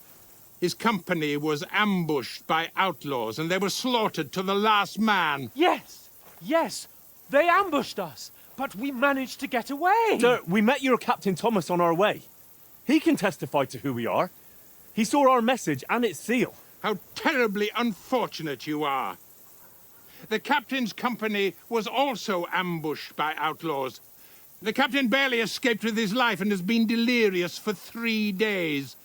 His company was ambushed by outlaws, and they were slaughtered to the last man. Yes, yes, they ambushed us, but we managed to get away. Sir, we met your Captain Thomas on our way. He can testify to who we are. He saw our message and its seal. How terribly unfortunate you are. The captain's company was also ambushed by outlaws. The captain barely escaped with his life and has been delirious for 3 days.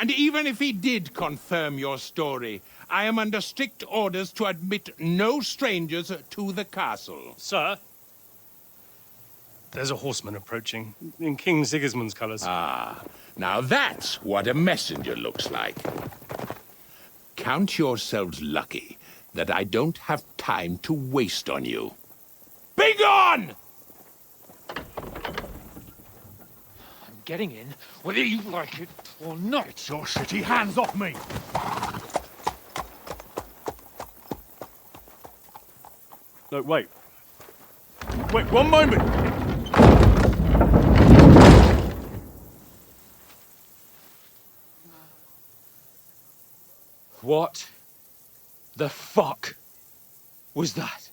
And even if he did confirm your story, I am under strict orders to admit no strangers to the castle. Sir, there's a horseman approaching in King Sigismund's colours. Ah, now that's what a messenger looks like. Count yourselves lucky that I don't have time to waste on you. Be gone! I'm getting in, whether you like it or not. Get your shitty hands off me! No, wait. Wait, one moment! What the fuck was that?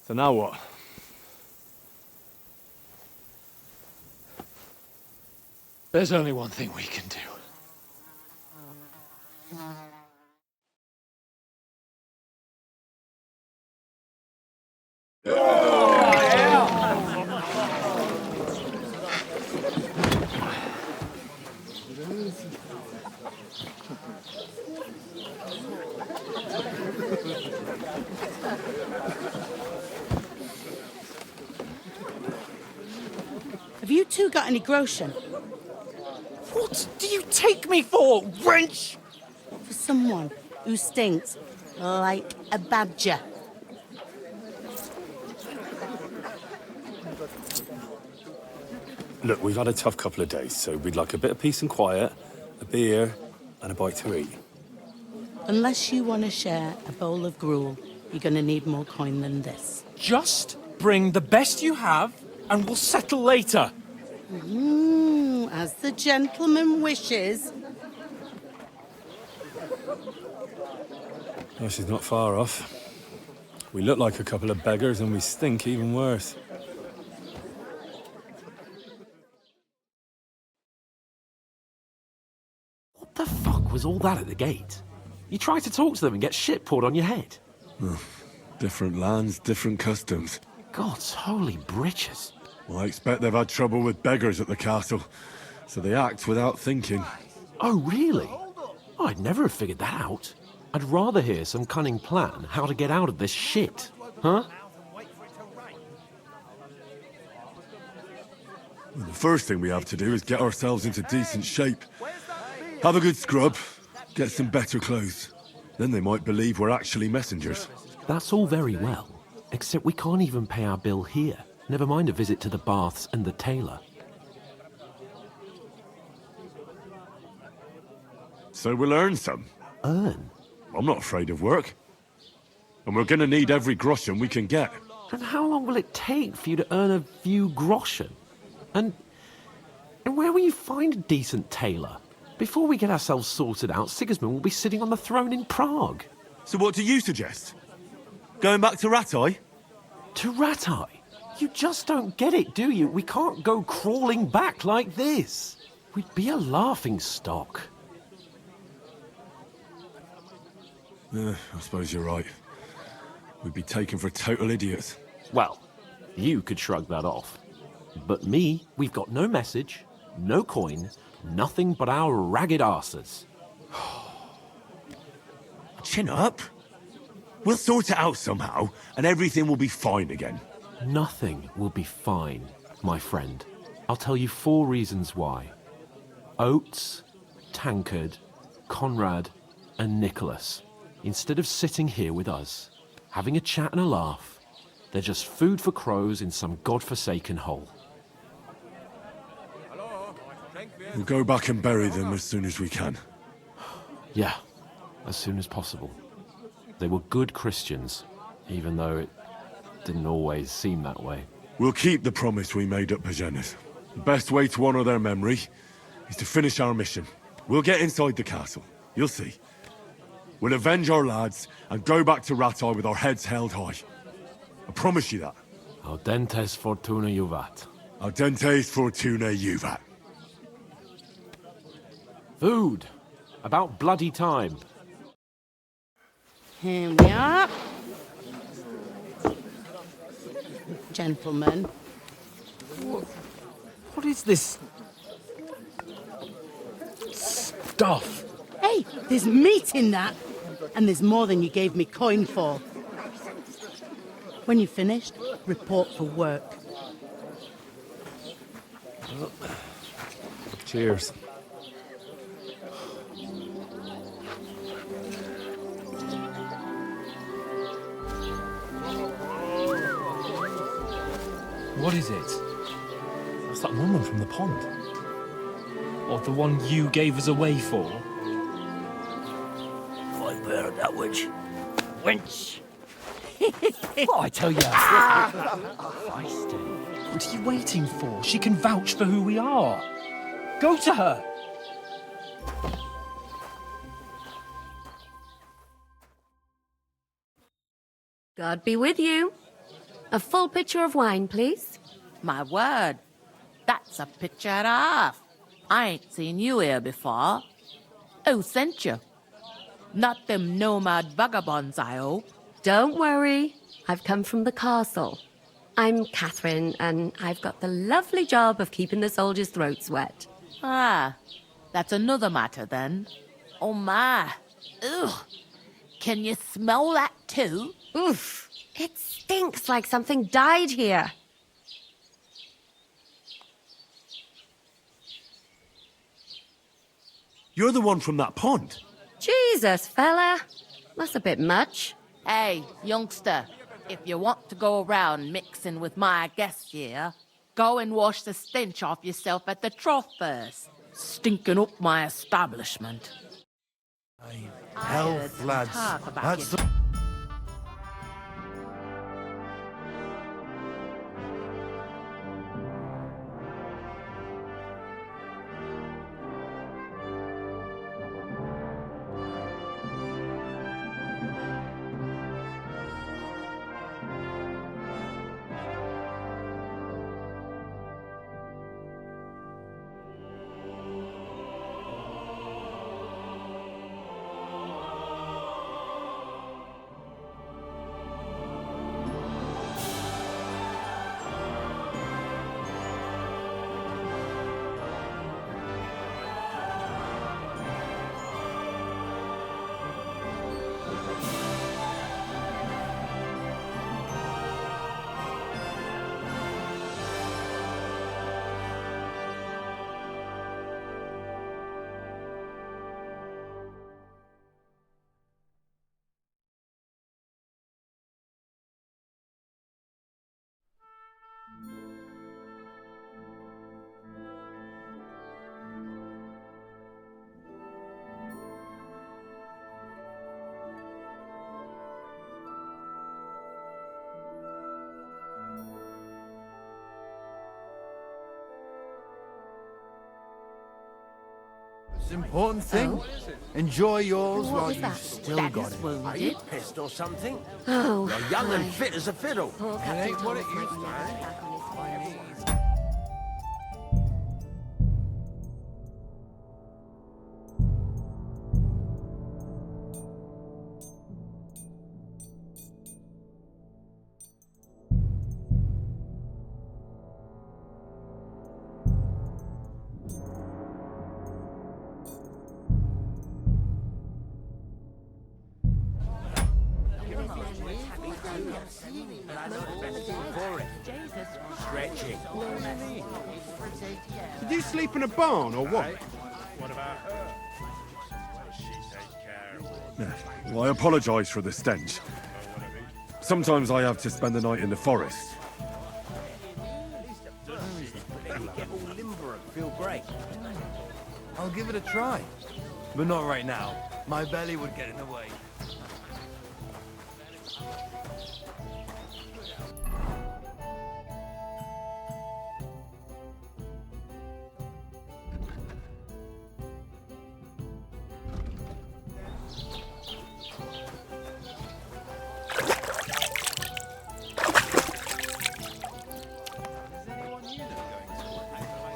So now what? There's only one thing we can do. Have you two got any groschen? What do you take me for, wench? For someone who stinks like a badger. Look, we've had a tough couple of days, so we'd like a bit of peace and quiet, a beer, and a bite to eat. Unless you want to share a bowl of gruel, you're going to need more coin than this. Just bring the best you have, and we'll settle later. As the gentleman wishes. Oh, she's not far off. We look like a couple of beggars, and we stink even worse. What the fuck was all that at the gate? You tried to talk to them and get shit poured on your head. Different lands, different customs. God's holy britches. Well, I expect they've had trouble with beggars at the castle, so they act without thinking. Oh, really? Oh, I'd never have figured that out. I'd rather hear some cunning plan how to get out of this shit. Huh? Well, the first thing we have to do is get ourselves into decent shape. Have a good scrub, get some better clothes. Then they might believe we're actually messengers. That's all very well, except we can't even pay our bill here. Never mind a visit to the baths and the tailor. So we'll earn some. Earn? I'm not afraid of work. And we're gonna need every groschen we can get. And how long will it take for you to earn a few groschen? And where will you find a decent tailor? Before we get ourselves sorted out, Sigismund will be sitting on the throne in Prague. So what do you suggest? Going back to Ratai? To Ratai? You just don't get it, do you? We can't go crawling back like this. We'd be a laughing stock. I suppose you're right. We'd be taken for total idiots. Well, you could shrug that off. But me, we've got no message, no coin, nothing but our ragged arses. Chin up. We'll sort it out somehow, and everything will be fine again. Nothing will be fine, my friend. I'll tell you 4 reasons why. Oates, Tankard, Conrad, and Nicholas. Instead of sitting here with us, having a chat and a laugh, they're just food for crows in some godforsaken hole. We'll go back and bury them as soon as we can. Yeah, as soon as possible. They were good Christians, even though it didn't always seem that way. We'll keep the promise we made at Pagenis. The best way to honor their memory is to finish our mission. We'll get inside the castle. You'll see. We'll avenge our lads and go back to Ratai with our heads held high. I promise you that. Audentes fortuna juvat. Audentes fortuna juvat. Food. About bloody time. Here we are. Gentlemen. What is this stuff? Hey, there's meat in that. And there's more than you gave me coin for. When you're finished, report for work. Cheers. What is it? It's that woman from the pond. Or the one you gave us away for? I've heard that wench. Wench! What I tell you? What are you waiting for? She can vouch for who we are. Go to her. God be with you. A full pitcher of wine, please. My word, that's a picture and a half. I ain't seen you here before. Who sent you? Not them nomad vagabonds, I hope. Don't worry. I've come from the castle. I'm Catherine, and I've got the lovely job of keeping the soldiers' throats wet. Ah, that's another matter then. Oh my. Ugh. Can you smell that too? Oof. It stinks like something died here. You're the one from that pond. Jesus, fella. That's a bit much. Hey, youngster, if you want to go around mixing with my guests here, go and wash the stench off yourself at the trough first. Stinking up my establishment. Health, lads. That's the... It's an important thing. Enjoy yours while you've still got it. Are you pissed or something? Oh, You're young and fit as a fiddle. Poor It ain't what it used to be. Stretching. Did you sleep in a barn or what? What about her? She take care of Well, I apologise for the stench. Sometimes I have to spend the night in the forest. You get all limber and feel great. I'll give it a try. But not right now. My belly would get in the way.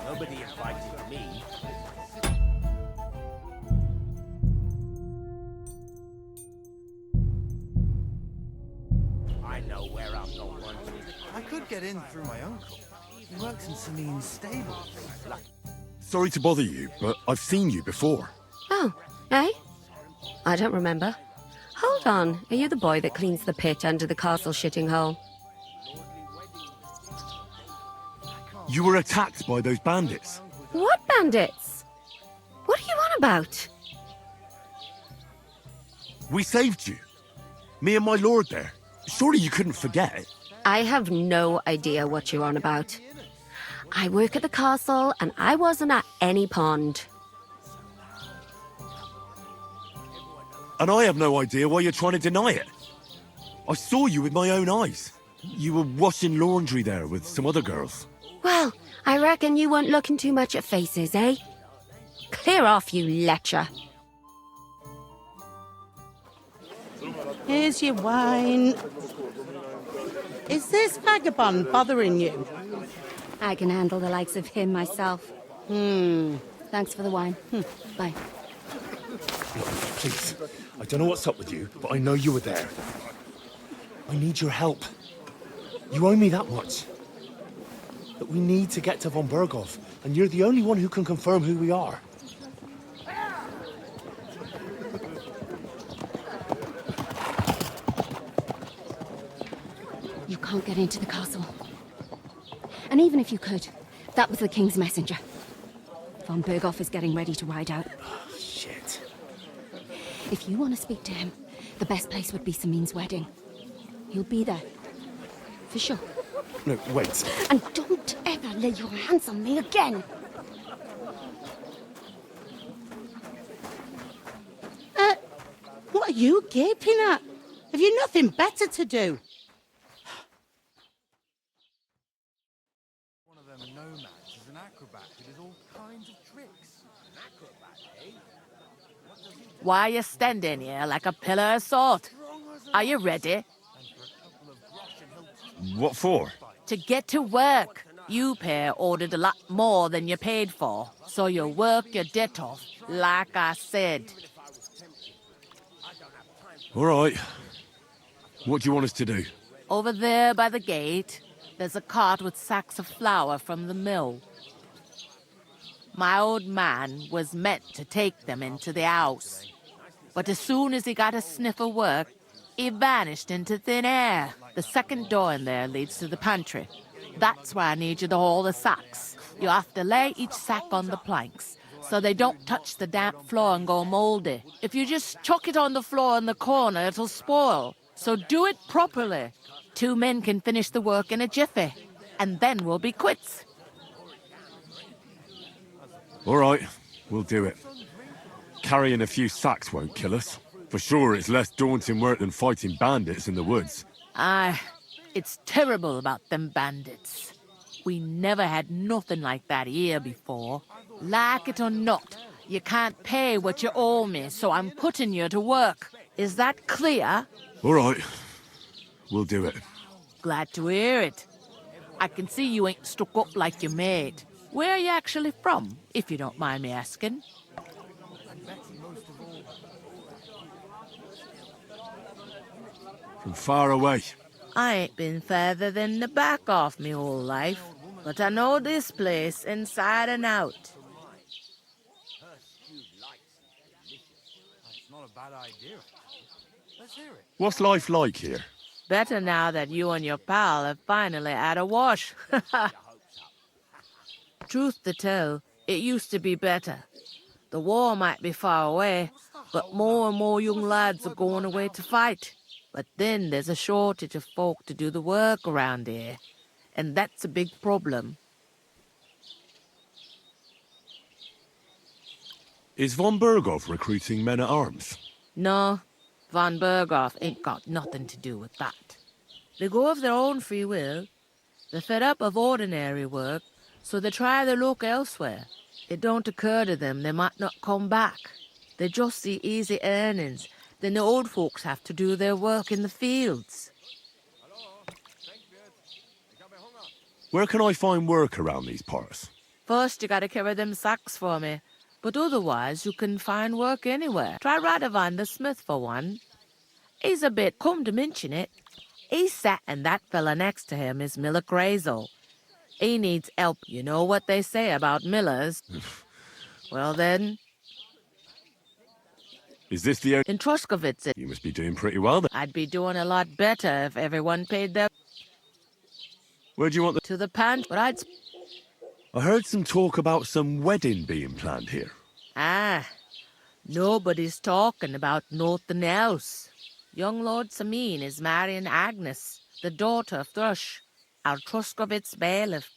Nobody invited me. I know where I'm not wanted. I could get in through my uncle. He works in Celine's stables. Sorry to bother you, but I've seen you before. Oh, eh? I don't remember. Hold on, are you the boy that cleans the pit under the castle shitting hole? You were attacked by those bandits. What bandits? What are you on about? We saved you. Me and my lord there. Surely you couldn't forget. I have no idea what you're on about. I work at the castle and I wasn't at any pond. And I have no idea why you're trying to deny it. I saw you with my own eyes. You were washing laundry there with some other girls. Well, I reckon you weren't looking too much at faces, eh? Clear off, you lecher. Here's your wine. Is this vagabond bothering you? I can handle the likes of him myself. Thanks for the wine. Bye. Please, I don't know what's up with you, but I know you were there. I need your help. You owe me that much. But we need to get to von Berghoff, and you're the only one who can confirm who we are. You can't get into the castle. And even if you could, that was the king's messenger. Von Berghoff is getting ready to ride out. If you want to speak to him, the best place would be Samin's wedding. He'll be there. For sure. No, wait. And don't ever lay your hands on me again! What are you gaping at? Have you nothing better to do? One of them nomads is an acrobat who does all kinds of tricks. An acrobat, eh? Why are you standing here like a pillar of salt? Are you ready? What for? To get to work. You pair ordered a lot more than you paid for, so you work your debt off, like I said. All right. What do you want us to do? Over there by the gate, there's a cart with sacks of flour from the mill. My old man was meant to take them into the house, but as soon as he got a sniff of work, he vanished into thin air. The second door in there leads to the pantry. That's why I need you to haul the sacks. You have to lay each sack on the planks, so they don't touch the damp floor and go moldy. If you just chuck it on the floor in the corner, it'll spoil. So do it properly. 2 men can finish the work in a jiffy, and then we'll be quits. All right, we'll do it. Carrying a few sacks won't kill us. For sure, it's less daunting work than fighting bandits in the woods. Aye, it's terrible about them bandits. We never had nothing like that here before. Like it or not, you can't pay what you owe me, so I'm putting you to work. Is that clear? All right, we'll do it. Glad to hear it. I can see you ain't stuck up like your mate. Where are you actually from, if you don't mind me asking? From far away. I ain't been further than the back off me whole life, but I know this place inside and out. That's not a bad idea. Let's hear it. What's life like here? Better now that you and your pal have finally had a wash. Truth to tell, it used to be better. The war might be far away, but more and more young lads are going away to fight. But then there's a shortage of folk to do the work around here, and that's a big problem. Is von Berghoff recruiting men-at-arms? No, von Berghoff ain't got nothing to do with that. They go of their own free will. They're fed up of ordinary work, so they try their luck elsewhere. It don't occur to them they might not come back. They just see easy earnings. Then the old folks have to do their work in the fields. Where can I find work around these parts? First, you gotta carry them sacks for me. But otherwise, you can find work anywhere. Try Radovan the smith for one. He's a bit, come to mention it, he's sat and that fella next to him is Miller Crazel. He needs help. You know what they say about millers. Well then... Is this the only... In Truskovitz, You must be doing pretty well then. I'd be doing a lot better if everyone paid their... Where do you want the... To the pant, but I'd... I heard some talk about some wedding being planned here. Ah, nobody's talking about nothing else. Young Lord Samin is marrying Agnes, the daughter of Thrush, our Truskovitz bailiff.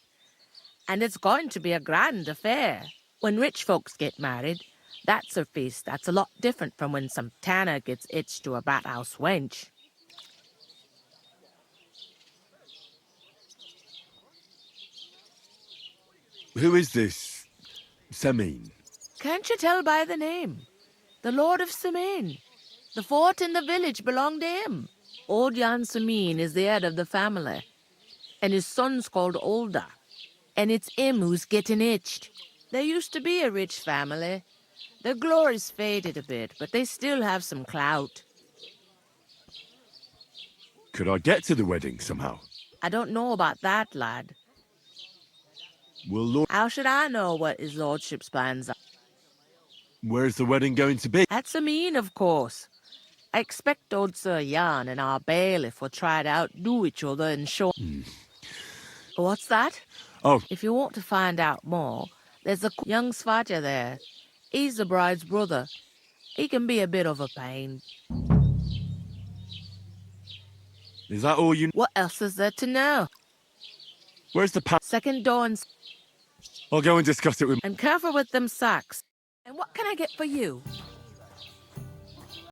And it's going to be a grand affair. When rich folks get married, that's a feast that's a lot different from when some tanner gets hitched to a bat-house wench. Who is this Samin? Can't you tell by the name? The Lord of Samin. The fort in the village belonged to him. Old Jan Samin is the head of the family, and his son's called Olda. And it's him who's getting hitched. There used to be a rich family. Their glory's faded a bit, but they still have some clout. Could I get to the wedding somehow? I don't know about that, lad. Will Lord... How should I know what his lordship's plans are? Where's the wedding going to be? At Samin, of course. I expect old Sir Jan and our bailiff will try to outdo each other and show... What's that? Oh. If you want to find out more, there's a young Svaja there. He's the bride's brother. He can be a bit of a pain. Is that all you... What else is there to know? Where's the pa... Second door and... I'll go and discuss it with... And careful with them sacks. And what can I get for you?